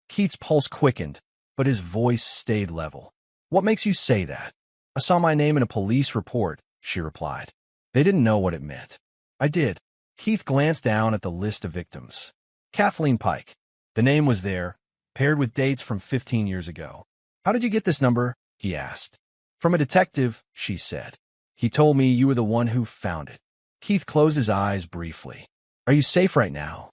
Keith's pulse quickened, but his voice stayed level. What makes you say that? I saw my name in a police report, she replied. They didn't know what it meant. I did. Keith glanced down at the list of victims. Kathleen Pike. The name was there, paired with dates from 15 years ago. How did you get this number? He asked. From a detective, she said. He told me you were the one who found it. Keith closed his eyes briefly. Are you safe right now?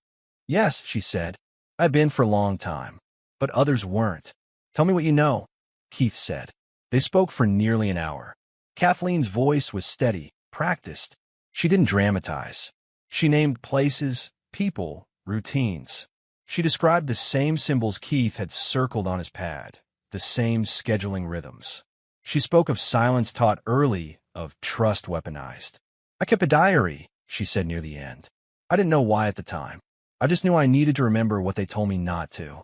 Yes, she said. I've been for a long time. But others weren't. Tell me what you know, Keith said. They spoke for nearly an hour. Kathleen's voice was steady, practiced. She didn't dramatize. She named places, people, routines. She described the same symbols Keith had circled on his pad, the same scheduling rhythms. She spoke of silence taught early, of trust weaponized. I kept a diary, she said near the end. I didn't know why at the time. I just knew I needed to remember what they told me not to.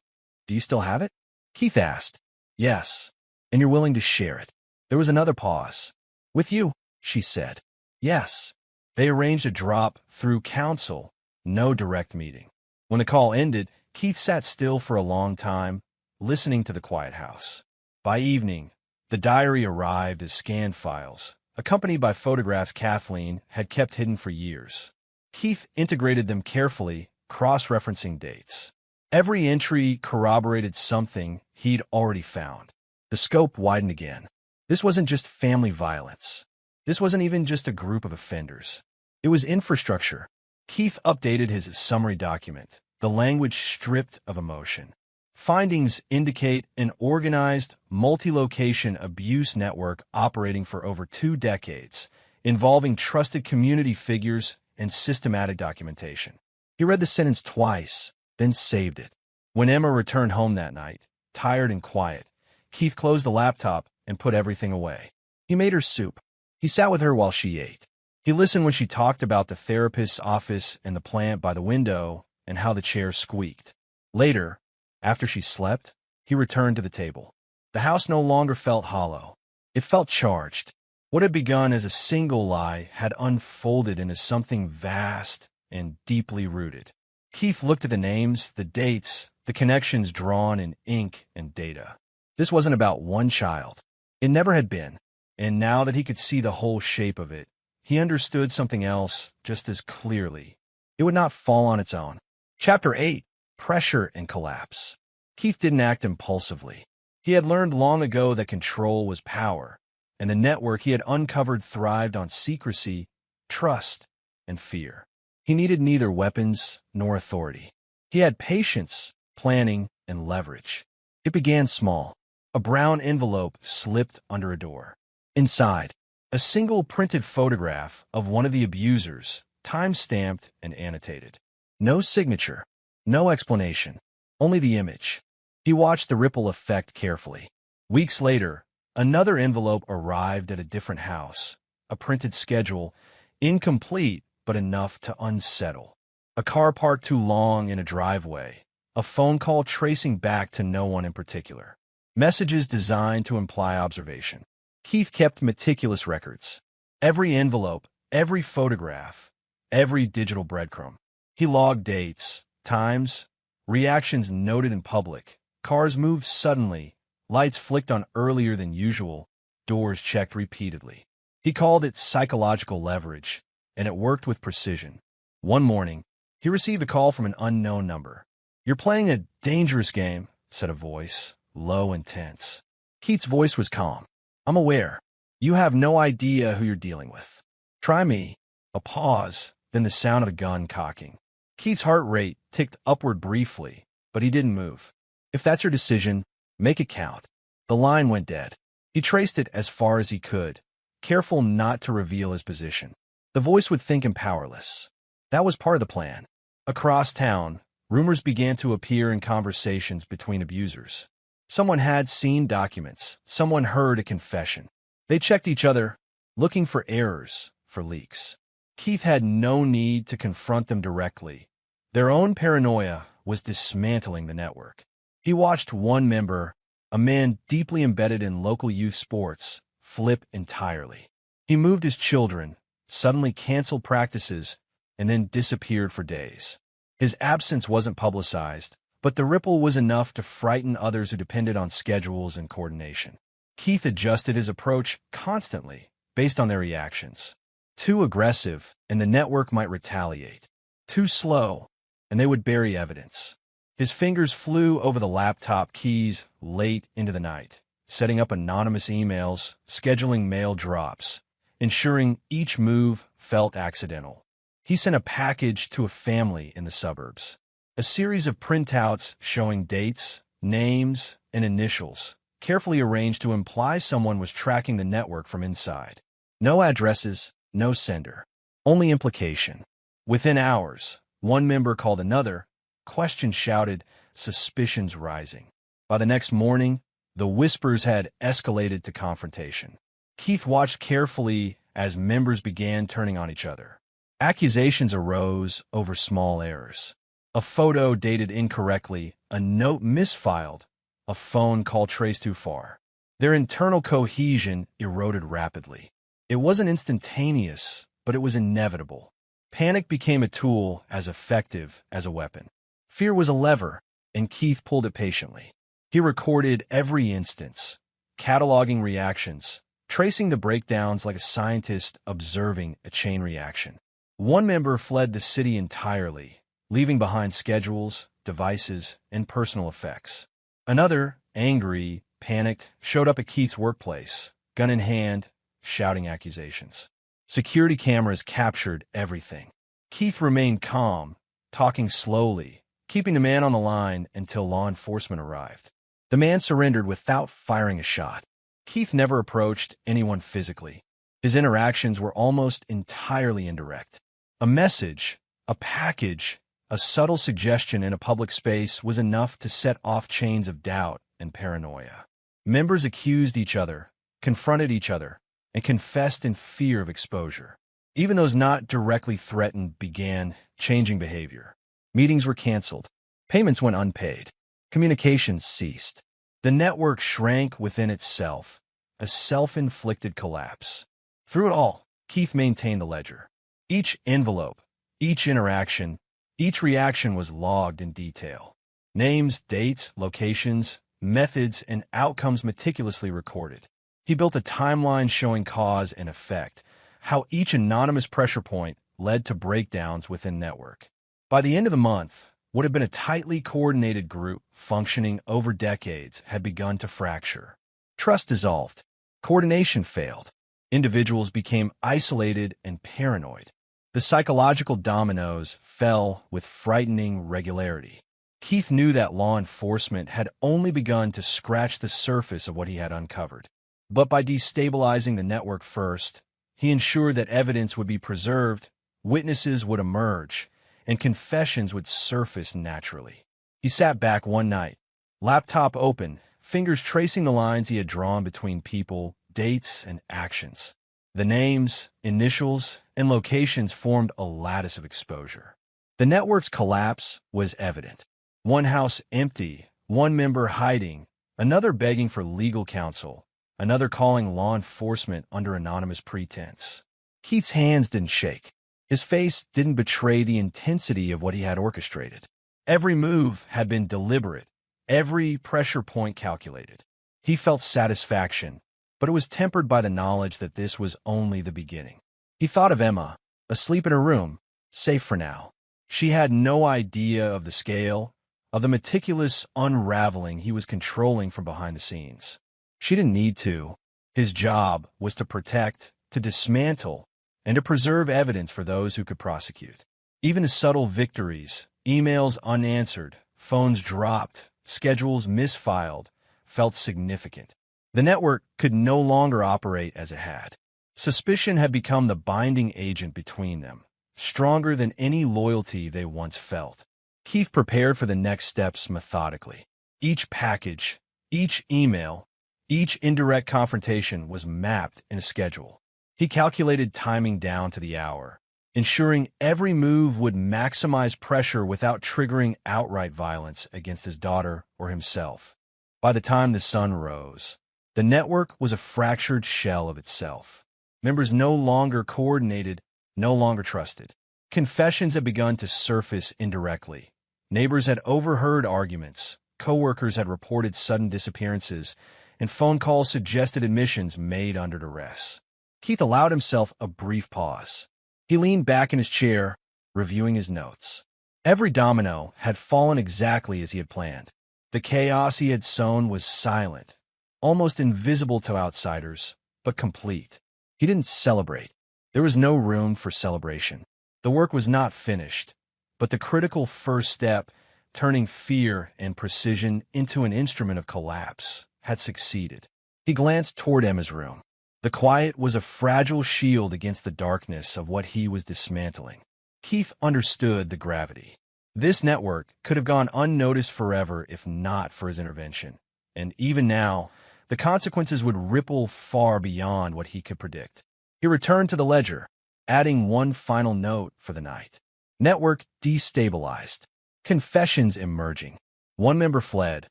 Do you still have it? Keith asked. Yes. And you're willing to share it. There was another pause. With you, she said. Yes. They arranged a drop through counsel, no direct meeting. When the call ended, Keith sat still for a long time, listening to the quiet house. By evening, the diary arrived as scanned files, accompanied by photographs Kathleen had kept hidden for years. Keith integrated them carefully, cross-referencing dates. Every entry corroborated something he'd already found. The scope widened again. This wasn't just family violence. This wasn't even just a group of offenders. It was infrastructure. Keith updated his summary document, the language stripped of emotion. Findings indicate an organized, multi-location abuse network operating for over 2 decades, involving trusted community figures and systematic documentation. He read the sentence twice, then saved it. When Emma returned home that night, tired and quiet, Keith closed the laptop and put everything away. He made her soup. He sat with her while she ate. He listened when she talked about the therapist's office and the plant by the window and how the chair squeaked. Later, after she slept, he returned to the table. The house no longer felt hollow. It felt charged. What had begun as a single lie had unfolded into something vast and deeply rooted. Keith looked at the names, the dates, the connections drawn in ink and data. This wasn't about one child. It never had been. And now that he could see the whole shape of it, he understood something else just as clearly. It would not fall on its own. Chapter 8. Pressure and Collapse. Keith didn't act impulsively. He had learned long ago that control was power, and the network he had uncovered thrived on secrecy, trust, and fear. He needed neither weapons nor authority. He had patience, planning, and leverage. It began small. A brown envelope slipped under a door. Inside, a single printed photograph of one of the abusers, time-stamped and annotated. No signature, no explanation, only the image. He watched the ripple effect carefully. Weeks later, another envelope arrived at a different house, a printed schedule, incomplete but enough to unsettle. A car parked too long in a driveway, a phone call tracing back to no one in particular. Messages designed to imply observation. Keith kept meticulous records. Every envelope, every photograph, every digital breadcrumb. He logged dates, times, reactions noted in public. Cars moved suddenly, lights flicked on earlier than usual, doors checked repeatedly. He called it psychological leverage, and it worked with precision. One morning, he received a call from an unknown number. "You're playing a dangerous game," said a voice, low and tense. Keith's voice was calm. "I'm aware." You have no idea who you're dealing with. Try me. A pause, then the sound of a gun cocking. Keith's heart rate ticked upward briefly, but he didn't move. If that's your decision, make it count. The line went dead. He traced it as far as he could, careful not to reveal his position. The voice would think him powerless. That was part of the plan. Across town, rumors began to appear in conversations between abusers. Someone had seen documents. Someone heard a confession. They checked each other, looking for errors, for leaks. Keith had no need to confront them directly. Their own paranoia was dismantling the network. He watched one member, a man deeply embedded in local youth sports, flip entirely. He moved his children, suddenly canceled practices, and then disappeared for days. His absence wasn't publicized, but the ripple was enough to frighten others who depended on schedules and coordination. Keith adjusted his approach constantly, based on their reactions. Too aggressive, and the network might retaliate. Too slow, and they would bury evidence. His fingers flew over the laptop keys late into the night, setting up anonymous emails, scheduling mail drops, ensuring each move felt accidental. He sent a package to a family in the suburbs. A series of printouts showing dates, names, and initials, carefully arranged to imply someone was tracking the network from inside. No addresses, no sender. Only implication. Within hours, one member called another, questions shouted, suspicions rising. By the next morning, the whispers had escalated to confrontation. Keith watched carefully as members began turning on each other. Accusations arose over small errors. A photo dated incorrectly, a note misfiled, a phone call traced too far. Their internal cohesion eroded rapidly. It wasn't instantaneous, but it was inevitable. Panic became a tool as effective as a weapon. Fear was a lever, and Keith pulled it patiently. He recorded every instance, cataloging reactions, tracing the breakdowns like a scientist observing a chain reaction. One member fled the city entirely, leaving behind schedules, devices, and personal effects. Another, angry, panicked, showed up at Keith's workplace, gun in hand, shouting accusations. Security cameras captured everything. Keith remained calm, talking slowly, keeping the man on the line until law enforcement arrived. The man surrendered without firing a shot. Keith never approached anyone physically. His interactions were almost entirely indirect. A message, a package, a subtle suggestion in a public space was enough to set off chains of doubt and paranoia. Members accused each other, confronted each other, and confessed in fear of exposure. Even those not directly threatened began changing behavior. Meetings were canceled. Payments went unpaid. Communications ceased. The network shrank within itself, a self-inflicted collapse. Through it all, Keith maintained the ledger. Each envelope, each interaction, each reaction was logged in detail. Names, dates, locations, methods, and outcomes meticulously recorded. He built a timeline showing cause and effect, how each anonymous pressure point led to breakdowns within network. By the end of the month, what had been a tightly coordinated group functioning over decades had begun to fracture. Trust dissolved. Coordination failed. Individuals became isolated and paranoid. The psychological dominoes fell with frightening regularity. Keith knew that law enforcement had only begun to scratch the surface of what he had uncovered. But by destabilizing the network first, he ensured that evidence would be preserved, witnesses would emerge, and confessions would surface naturally. He sat back one night, laptop open, fingers tracing the lines he had drawn between people, dates, and actions. The names, initials, and locations formed a lattice of exposure. The network's collapse was evident. One house empty, one member hiding, another begging for legal counsel, another calling law enforcement under anonymous pretense. Keith's hands didn't shake. His face didn't betray the intensity of what he had orchestrated. Every move had been deliberate, every pressure point calculated. He felt satisfaction, but it was tempered by the knowledge that this was only the beginning. He thought of Emma, asleep in her room, safe for now. She had no idea of the scale, of the meticulous unraveling he was controlling from behind the scenes. She didn't need to. His job was to protect, to dismantle, and to preserve evidence for those who could prosecute. Even his subtle victories, emails unanswered, phones dropped, schedules misfiled, felt significant. The network could no longer operate as it had. Suspicion had become the binding agent between them, stronger than any loyalty they once felt. Keith prepared for the next steps methodically. Each package, each email, each indirect confrontation was mapped in a schedule. He calculated timing down to the hour, ensuring every move would maximize pressure without triggering outright violence against his daughter or himself. By the time the sun rose, the network was a fractured shell of itself. Members no longer coordinated, no longer trusted. Confessions had begun to surface indirectly. Neighbors had overheard arguments, coworkers had reported sudden disappearances, and phone calls suggested admissions made under duress. Keith allowed himself a brief pause. He leaned back in his chair, reviewing his notes. Every domino had fallen exactly as he had planned. The chaos he had sown was silent, almost invisible to outsiders, but complete. He didn't celebrate. There was no room for celebration. The work was not finished, but the critical first step, turning fear and precision into an instrument of collapse, had succeeded. He glanced toward Emma's room. The quiet was a fragile shield against the darkness of what he was dismantling. Keith understood the gravity. This network could have gone unnoticed forever if not for his intervention. And even now, the consequences would ripple far beyond what he could predict. He returned to the ledger, adding one final note for the night. Network destabilized. Confessions emerging. One member fled.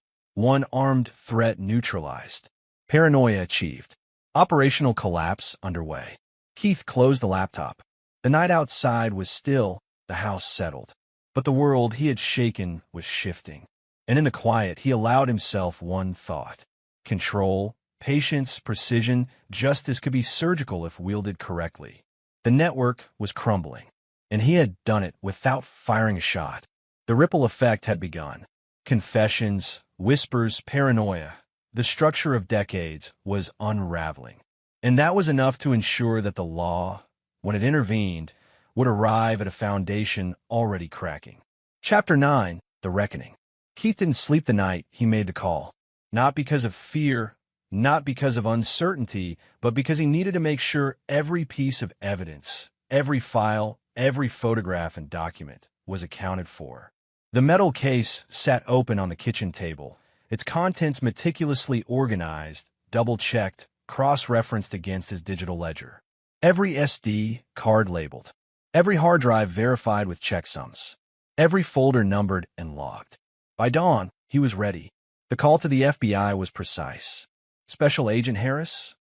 One armed threat neutralized. Paranoia achieved. Operational collapse underway. Keith closed the laptop. The night outside was still, the house settled. But the world he had shaken was shifting. And in the quiet, he allowed himself one thought. Control, patience, precision, justice could be surgical if wielded correctly. The network was crumbling, and he had done it without firing a shot. The ripple effect had begun. Confessions, whispers, paranoia. The structure of decades was unraveling. And that was enough to ensure that the law, when it intervened, would arrive at a foundation already cracking. Chapter 9, The Reckoning. Keith didn't sleep the night he made the call. Not because of fear, not because of uncertainty, but because he needed to make sure every piece of evidence, every file, every photograph and document was accounted for. The metal case sat open on the kitchen table, its contents meticulously organized, double-checked, cross-referenced against his digital ledger. Every SD card labeled. Every hard drive verified with checksums. Every folder numbered and logged. By dawn, he was ready. The call to the FBI was precise. Special Agent Harris?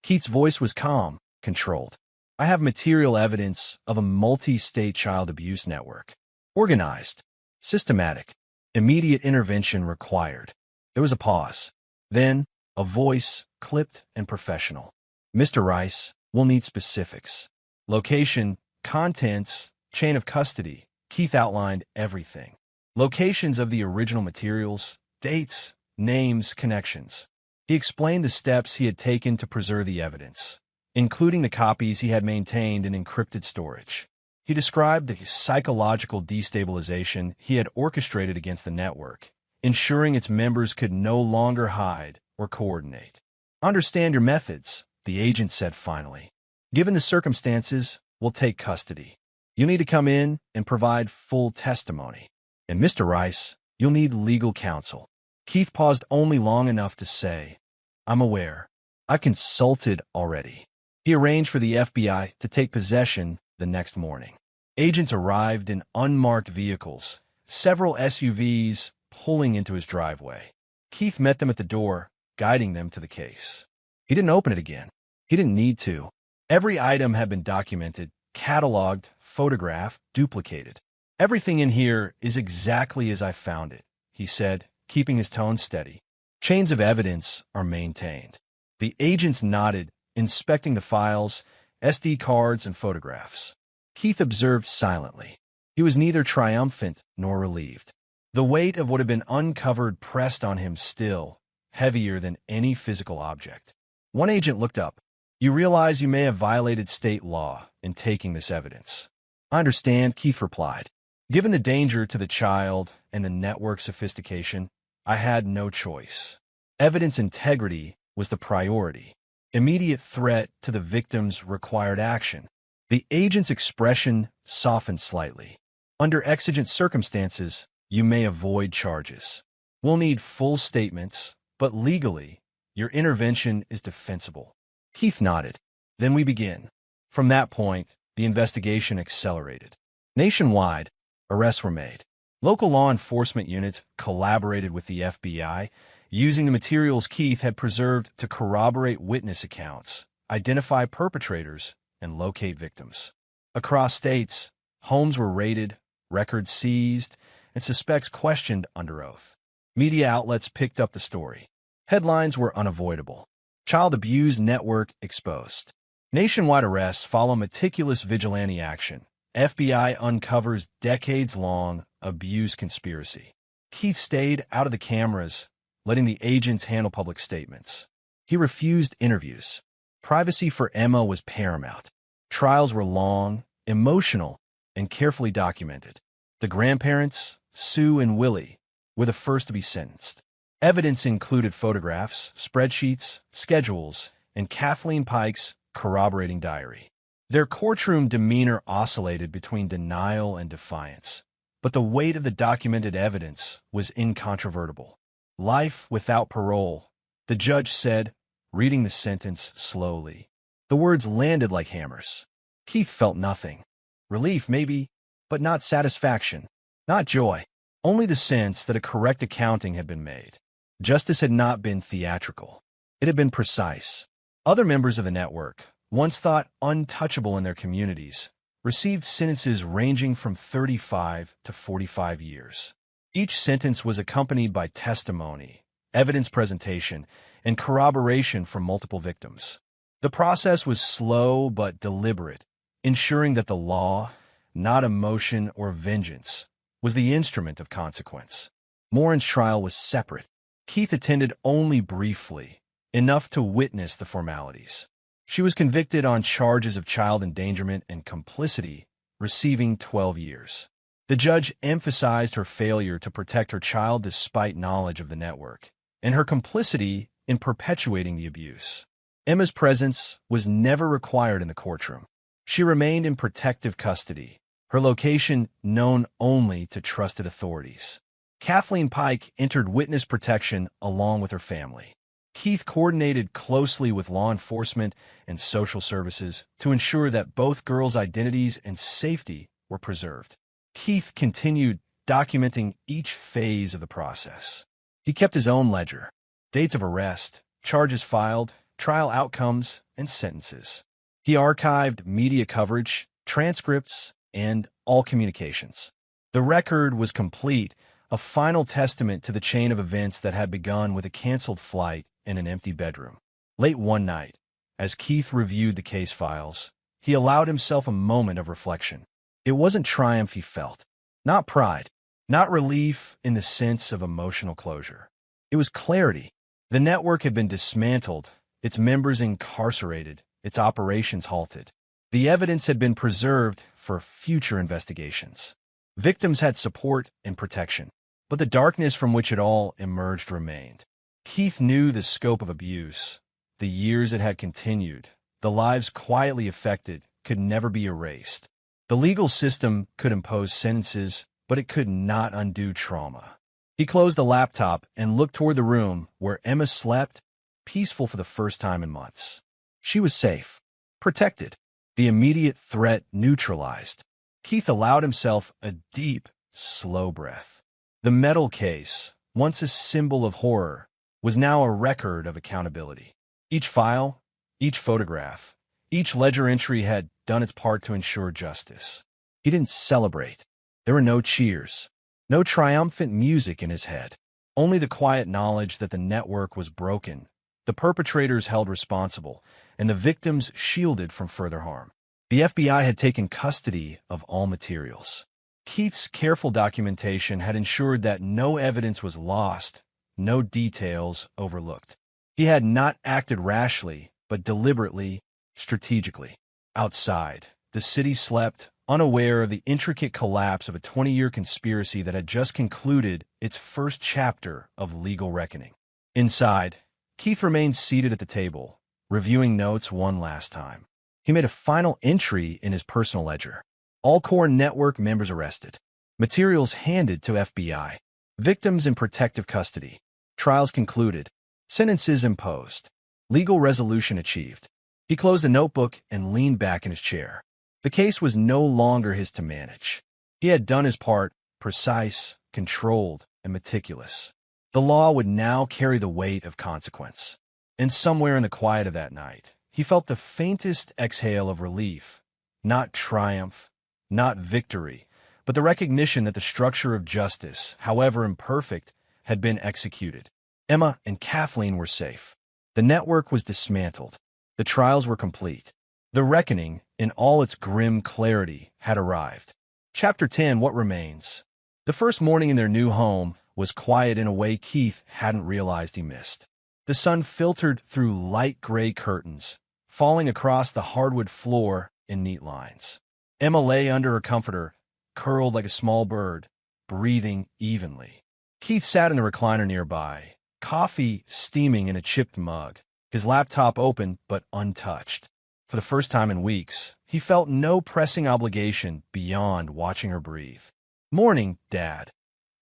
Keith's voice was calm, controlled. I have material evidence of a multi-state child abuse network. Organized. Systematic. Immediate intervention required. There was a pause. Then, a voice, clipped and professional. Mr. Rice, we'll need specifics. Location, contents, chain of custody. Keith outlined everything. Locations of the original materials, dates, names, connections. He explained the steps he had taken to preserve the evidence, including the copies he had maintained in encrypted storage. He described the psychological destabilization he had orchestrated against the network, ensuring its members could no longer hide or coordinate. Understand your methods, the agent said finally. Given the circumstances, we'll take custody. You need to come in and provide full testimony. And Mr. Rice, you'll need legal counsel. Keith paused only long enough to say, I'm aware. I've consulted already. He arranged for the FBI to take possession the next morning. Agents arrived in unmarked vehicles, several SUVs pulling into his driveway. Keith met them at the door, guiding them to the case. He didn't open it again. He didn't need to. Every item had been documented, cataloged, photographed, duplicated. Everything in here is exactly as I found it, he said, keeping his tone steady. Chains of evidence are maintained. The agents nodded, inspecting the files, SD cards, and photographs. Keith observed silently. He was neither triumphant nor relieved. The weight of what had been uncovered pressed on him still, heavier than any physical object. One agent looked up. "You realize you may have violated state law in taking this evidence." "I understand," Keith replied. "Given the danger to the child and the network sophistication, I had no choice. Evidence integrity was the priority. Immediate threat to the victims required action." The agent's expression softened slightly. "Under exigent circumstances, you may avoid charges. We'll need full statements, but legally, your intervention is defensible." Keith nodded. "Then we begin." From that point, the investigation accelerated. Nationwide, arrests were made. Local law enforcement units collaborated with the FBI, using the materials Keith had preserved to corroborate witness accounts, identify perpetrators, and locate victims. Across states, homes were raided, records seized, and suspects questioned under oath. Media outlets picked up the story. Headlines were unavoidable. Child abuse network exposed. Nationwide arrests follow meticulous vigilante action. FBI uncovers decades-long abuse conspiracy. Keith stayed out of the cameras, letting the agents handle public statements. He refused interviews. Privacy for Emma was paramount. Trials were long, emotional, and carefully documented. The grandparents, Sue and Willie, were the first to be sentenced. Evidence included photographs, spreadsheets, schedules, and Kathleen Pike's corroborating diary. Their courtroom demeanor oscillated between denial and defiance, but the weight of the documented evidence was incontrovertible. "Life without parole," the judge said, reading the sentence slowly. The words landed like hammers. Keith felt nothing. Relief, maybe, but not satisfaction, not joy, only the sense that a correct accounting had been made. Justice had not been theatrical. It had been precise. Other members of the network, once thought untouchable in their communities, received sentences ranging from 35 to 45 years. Each sentence was accompanied by testimony, evidence presentation, and corroboration from multiple victims. The process was slow but deliberate, ensuring that the law, not emotion or vengeance, was the instrument of consequence. Morin's trial was separate. Keith attended only briefly, enough to witness the formalities. She was convicted on charges of child endangerment and complicity, receiving 12 years. The judge emphasized her failure to protect her child despite knowledge of the network, and her complicity in perpetuating the abuse. Emma's presence was never required in the courtroom. She remained in protective custody, her location known only to trusted authorities. Kathleen Pike entered witness protection along with her family. Keith coordinated closely with law enforcement and social services to ensure that both girls' identities and safety were preserved. Keith continued documenting each phase of the process. He kept his own ledger: dates of arrest, charges filed, trial outcomes, and sentences. He archived media coverage, transcripts, and all communications. The record was complete, a final testament to the chain of events that had begun with a canceled flight in an empty bedroom. Late one night, as Keith reviewed the case files, he allowed himself a moment of reflection. It wasn't triumph he felt, not pride, not relief in the sense of emotional closure. It was clarity. The network had been dismantled, its members incarcerated, its operations halted. The evidence had been preserved for future investigations. Victims had support and protection, but the darkness from which it all emerged remained. Keith knew the scope of abuse, the years it had continued, the lives quietly affected could never be erased. The legal system could impose sentences, but it could not undo trauma. He closed the laptop and looked toward the room where Emma slept, peaceful for the first time in months. She was safe, protected, the immediate threat neutralized. Keith allowed himself a deep, slow breath. The metal case, once a symbol of horror, was now a record of accountability. Each file, each photograph, each ledger entry had done its part to ensure justice. He didn't celebrate. There were no cheers, no triumphant music in his head, only the quiet knowledge that the network was broken, the perpetrators held responsible, and the victims shielded from further harm. The FBI had taken custody of all materials. Keith's careful documentation had ensured that no evidence was lost, no details overlooked. He had not acted rashly, but deliberately, strategically. Outside, the city slept, unaware of the intricate collapse of a 20-year conspiracy that had just concluded its first chapter of legal reckoning. Inside, Keith remained seated at the table, reviewing notes one last time. He made a final entry in his personal ledger. All core network members arrested. Materials handed to FBI. Victims in protective custody. Trials concluded. Sentences imposed. Legal resolution achieved. He closed the notebook and leaned back in his chair. The case was no longer his to manage. He had done his part, precise, controlled, and meticulous. The law would now carry the weight of consequence. And somewhere in the quiet of that night, he felt the faintest exhale of relief, not triumph, not victory, but the recognition that the structure of justice, however imperfect, had been executed. Emma and Kathleen were safe. The network was dismantled. The trials were complete. The reckoning, in all its grim clarity, had arrived. Chapter 10, What Remains? The first morning in their new home was quiet in a way Keith hadn't realized he missed. The sun filtered through light gray curtains, falling across the hardwood floor in neat lines. Emma lay under her comforter, curled like a small bird, breathing evenly. Keith sat in the recliner nearby, coffee steaming in a chipped mug, his laptop open but untouched. For the first time in weeks, he felt no pressing obligation beyond watching her breathe. "Morning, Dad,"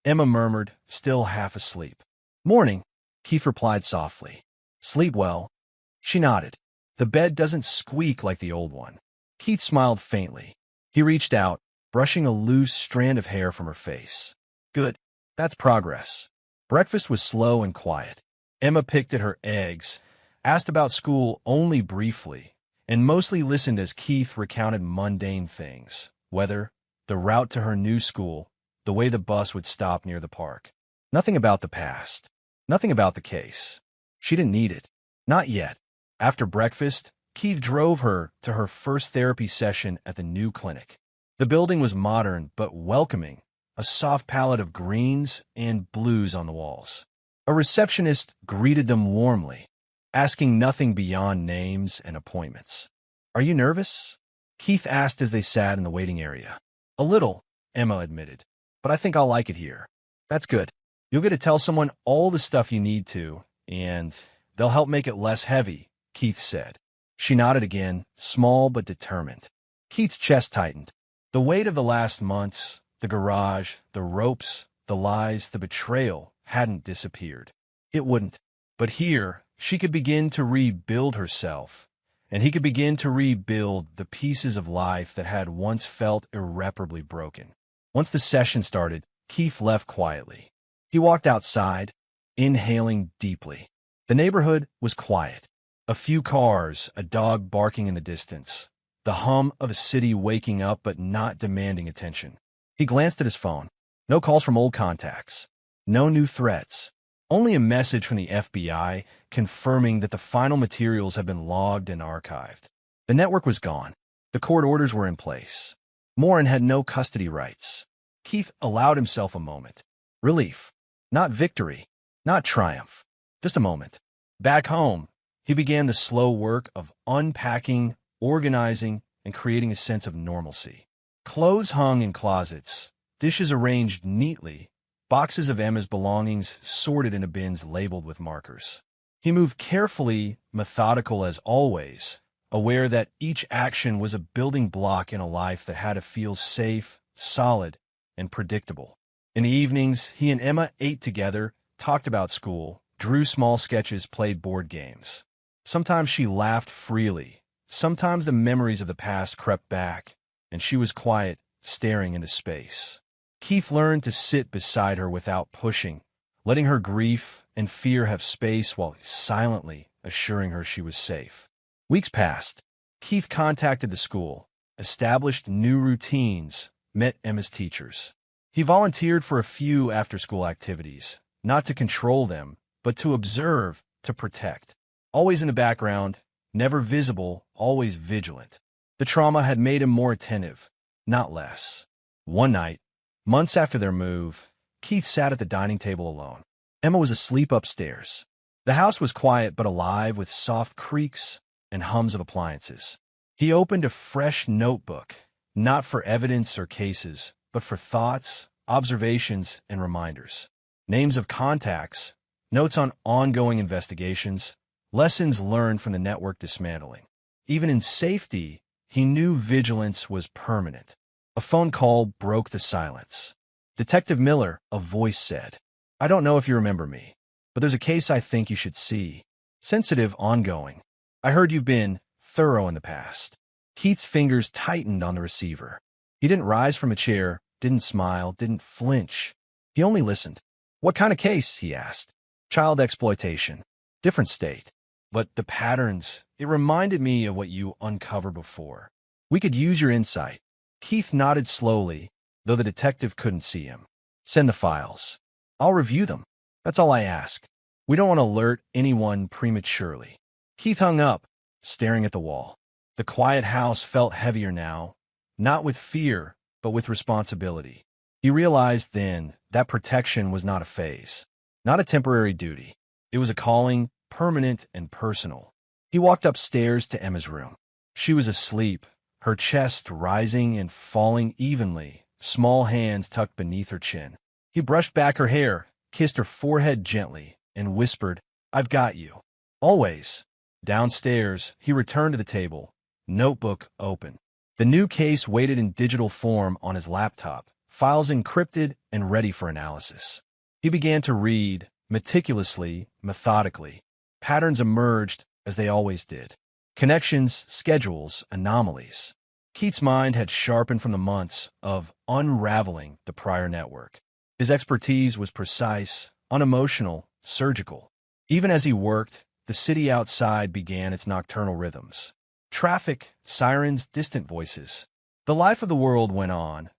Emma murmured, still half asleep. "Morning," Keith replied softly. "Sleep well?" She nodded. "The bed doesn't squeak like the old one." Keith smiled faintly. He reached out, brushing a loose strand of hair from her face. "Good. That's progress." Breakfast was slow and quiet. Emma picked at her eggs, asked about school only briefly, and mostly listened as Keith recounted mundane things: weather, the route to her new school, the way the bus would stop near the park. Nothing about the past. Nothing about the case. She didn't need it. Not yet. After breakfast, Keith drove her to her first therapy session at the new clinic. The building was modern but welcoming, a soft palette of greens and blues on the walls. A receptionist greeted them warmly, asking nothing beyond names and appointments. "Are you nervous?" Keith asked as they sat in the waiting area. "A little," Emma admitted, "but I think I'll like it here." "That's good. You'll get to tell someone all the stuff you need to, and they'll help make it less heavy," Keith said. She nodded again, small but determined. Keith's chest tightened. The weight of the last months, the garage, the ropes, the lies, the betrayal hadn't disappeared. It wouldn't. But here, she could begin to rebuild herself, and he could begin to rebuild the pieces of life that had once felt irreparably broken. Once the session started, Keith left quietly. He walked outside, inhaling deeply. The neighborhood was quiet. A few cars, a dog barking in the distance, the hum of a city waking up but not demanding attention. He glanced at his phone. No calls from old contacts. No new threats. Only a message from the FBI confirming that the final materials had been logged and archived. The network was gone. The court orders were in place. Morin had no custody rights. Keith allowed himself a moment. Relief. Not victory. Not triumph. Just a moment. Back home, he began the slow work of unpacking, organizing, and creating a sense of normalcy. Clothes hung in closets, dishes arranged neatly, boxes of Emma's belongings sorted into bins labeled with markers. He moved carefully, methodical as always, aware that each action was a building block in a life that had to feel safe, solid, and predictable. In the evenings, he and Emma ate together, talked about school, drew small sketches, played board games. Sometimes she laughed freely. Sometimes the memories of the past crept back, and she was quiet, staring into space. Keith learned to sit beside her without pushing, letting her grief and fear have space while silently assuring her she was safe. Weeks passed. Keith contacted the school, established new routines, met Emma's teachers. He volunteered for a few after-school activities, not to control them, but to observe, to protect. Always in the background, never visible, always vigilant. The trauma had made him more attentive, not less. One night, months after their move, Keith sat at the dining table alone. Emma was asleep upstairs. The house was quiet but alive with soft creaks and hums of appliances. He opened a fresh notebook, not for evidence or cases, but for thoughts, observations, and reminders. Names of contacts, notes on ongoing investigations, lessons learned from the network dismantling. Even in safety, he knew vigilance was permanent. A phone call broke the silence. "Detective Miller," a voice said. "I don't know if you remember me, but there's a case I think you should see. Sensitive, ongoing. I heard you've been thorough in the past." Keith's fingers tightened on the receiver. He didn't rise from a chair, didn't smile, didn't flinch. He only listened. "What kind of case?" he asked. "Child exploitation. Different state. But the patterns, it reminded me of what you uncovered before. We could use your insight." Keith nodded slowly, though the detective couldn't see him. "Send the files. I'll review them. That's all I ask. We don't want to alert anyone prematurely." Keith hung up, staring at the wall. The quiet house felt heavier now, not with fear, but with responsibility. He realized then that protection was not a phase, not a temporary duty. It was a calling, permanent and personal. He walked upstairs to Emma's room. She was asleep, her chest rising and falling evenly, small hands tucked beneath her chin. He brushed back her hair, kissed her forehead gently, and whispered, "I've got you. Always." Downstairs, he returned to the table, notebook open. The new case waited in digital form on his laptop, files encrypted and ready for analysis. He began to read, meticulously, methodically. Patterns emerged, as they always did. Connections, schedules, anomalies. Keith's mind had sharpened from the months of unraveling the prior network. His expertise was precise, unemotional, surgical. Even as he worked, the city outside began its nocturnal rhythms. Traffic, sirens, distant voices. The life of the world went on,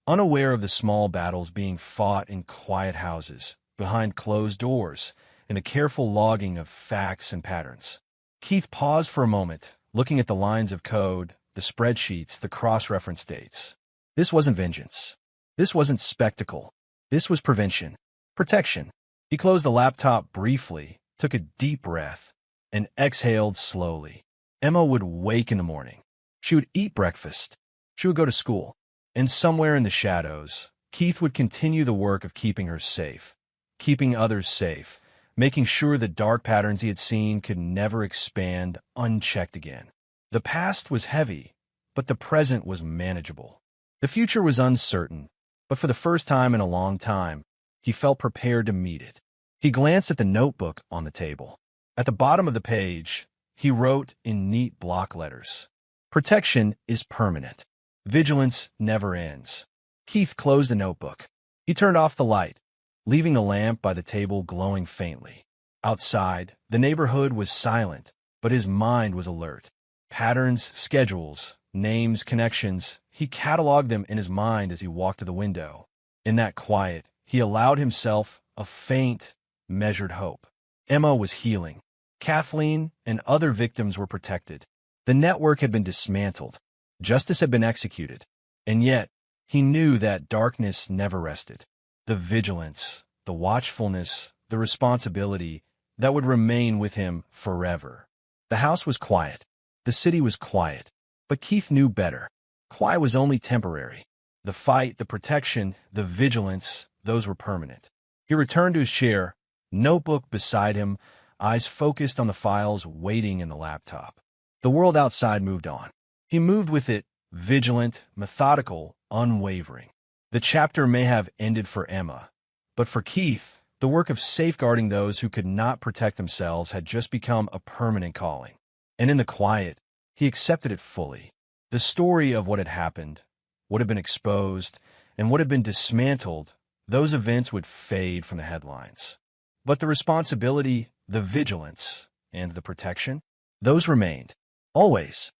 unaware of the small battles being fought in quiet houses, behind closed doors, in the careful logging of facts and patterns. Keith paused for a moment, looking at the lines of code, the spreadsheets, the cross-reference dates. This wasn't vengeance. This wasn't spectacle. This was prevention. Protection. He closed the laptop briefly, took a deep breath, and exhaled slowly. Emma would wake in the morning. She would eat breakfast. She would go to school. And somewhere in the shadows, Keith would continue the work of keeping her safe, keeping others safe, making sure the dark patterns he had seen could never expand unchecked again. The past was heavy, but the present was manageable. The future was uncertain, but for the first time in a long time, he felt prepared to meet it. He glanced at the notebook on the table. At the bottom of the page, he wrote in neat block letters, "Protection is permanent. Vigilance never ends." Keith closed the notebook. He turned off the light, leaving the lamp by the table glowing faintly. Outside, the neighborhood was silent, but his mind was alert. Patterns, schedules, names, connections, he cataloged them in his mind as he walked to the window. In that quiet, he allowed himself a faint, measured hope. Emma was healing. Kathleen and other victims were protected. The network had been dismantled. Justice had been executed. And yet, he knew that darkness never rested. The vigilance, the watchfulness, the responsibility that would remain with him forever. The house was quiet. The city was quiet. But Keith knew better. Quiet was only temporary. The fight, the protection, the vigilance, those were permanent. He returned to his chair, notebook beside him, eyes focused on the files waiting in the laptop. The world outside moved on. He moved with it, vigilant, methodical, unwavering. The chapter may have ended for Emma, but for Keith, the work of safeguarding those who could not protect themselves had just become a permanent calling. And in the quiet, he accepted it fully. The story of what had happened, what had been exposed, and what had been dismantled, those events would fade from the headlines. But the responsibility, the vigilance, and the protection, those remained. Always.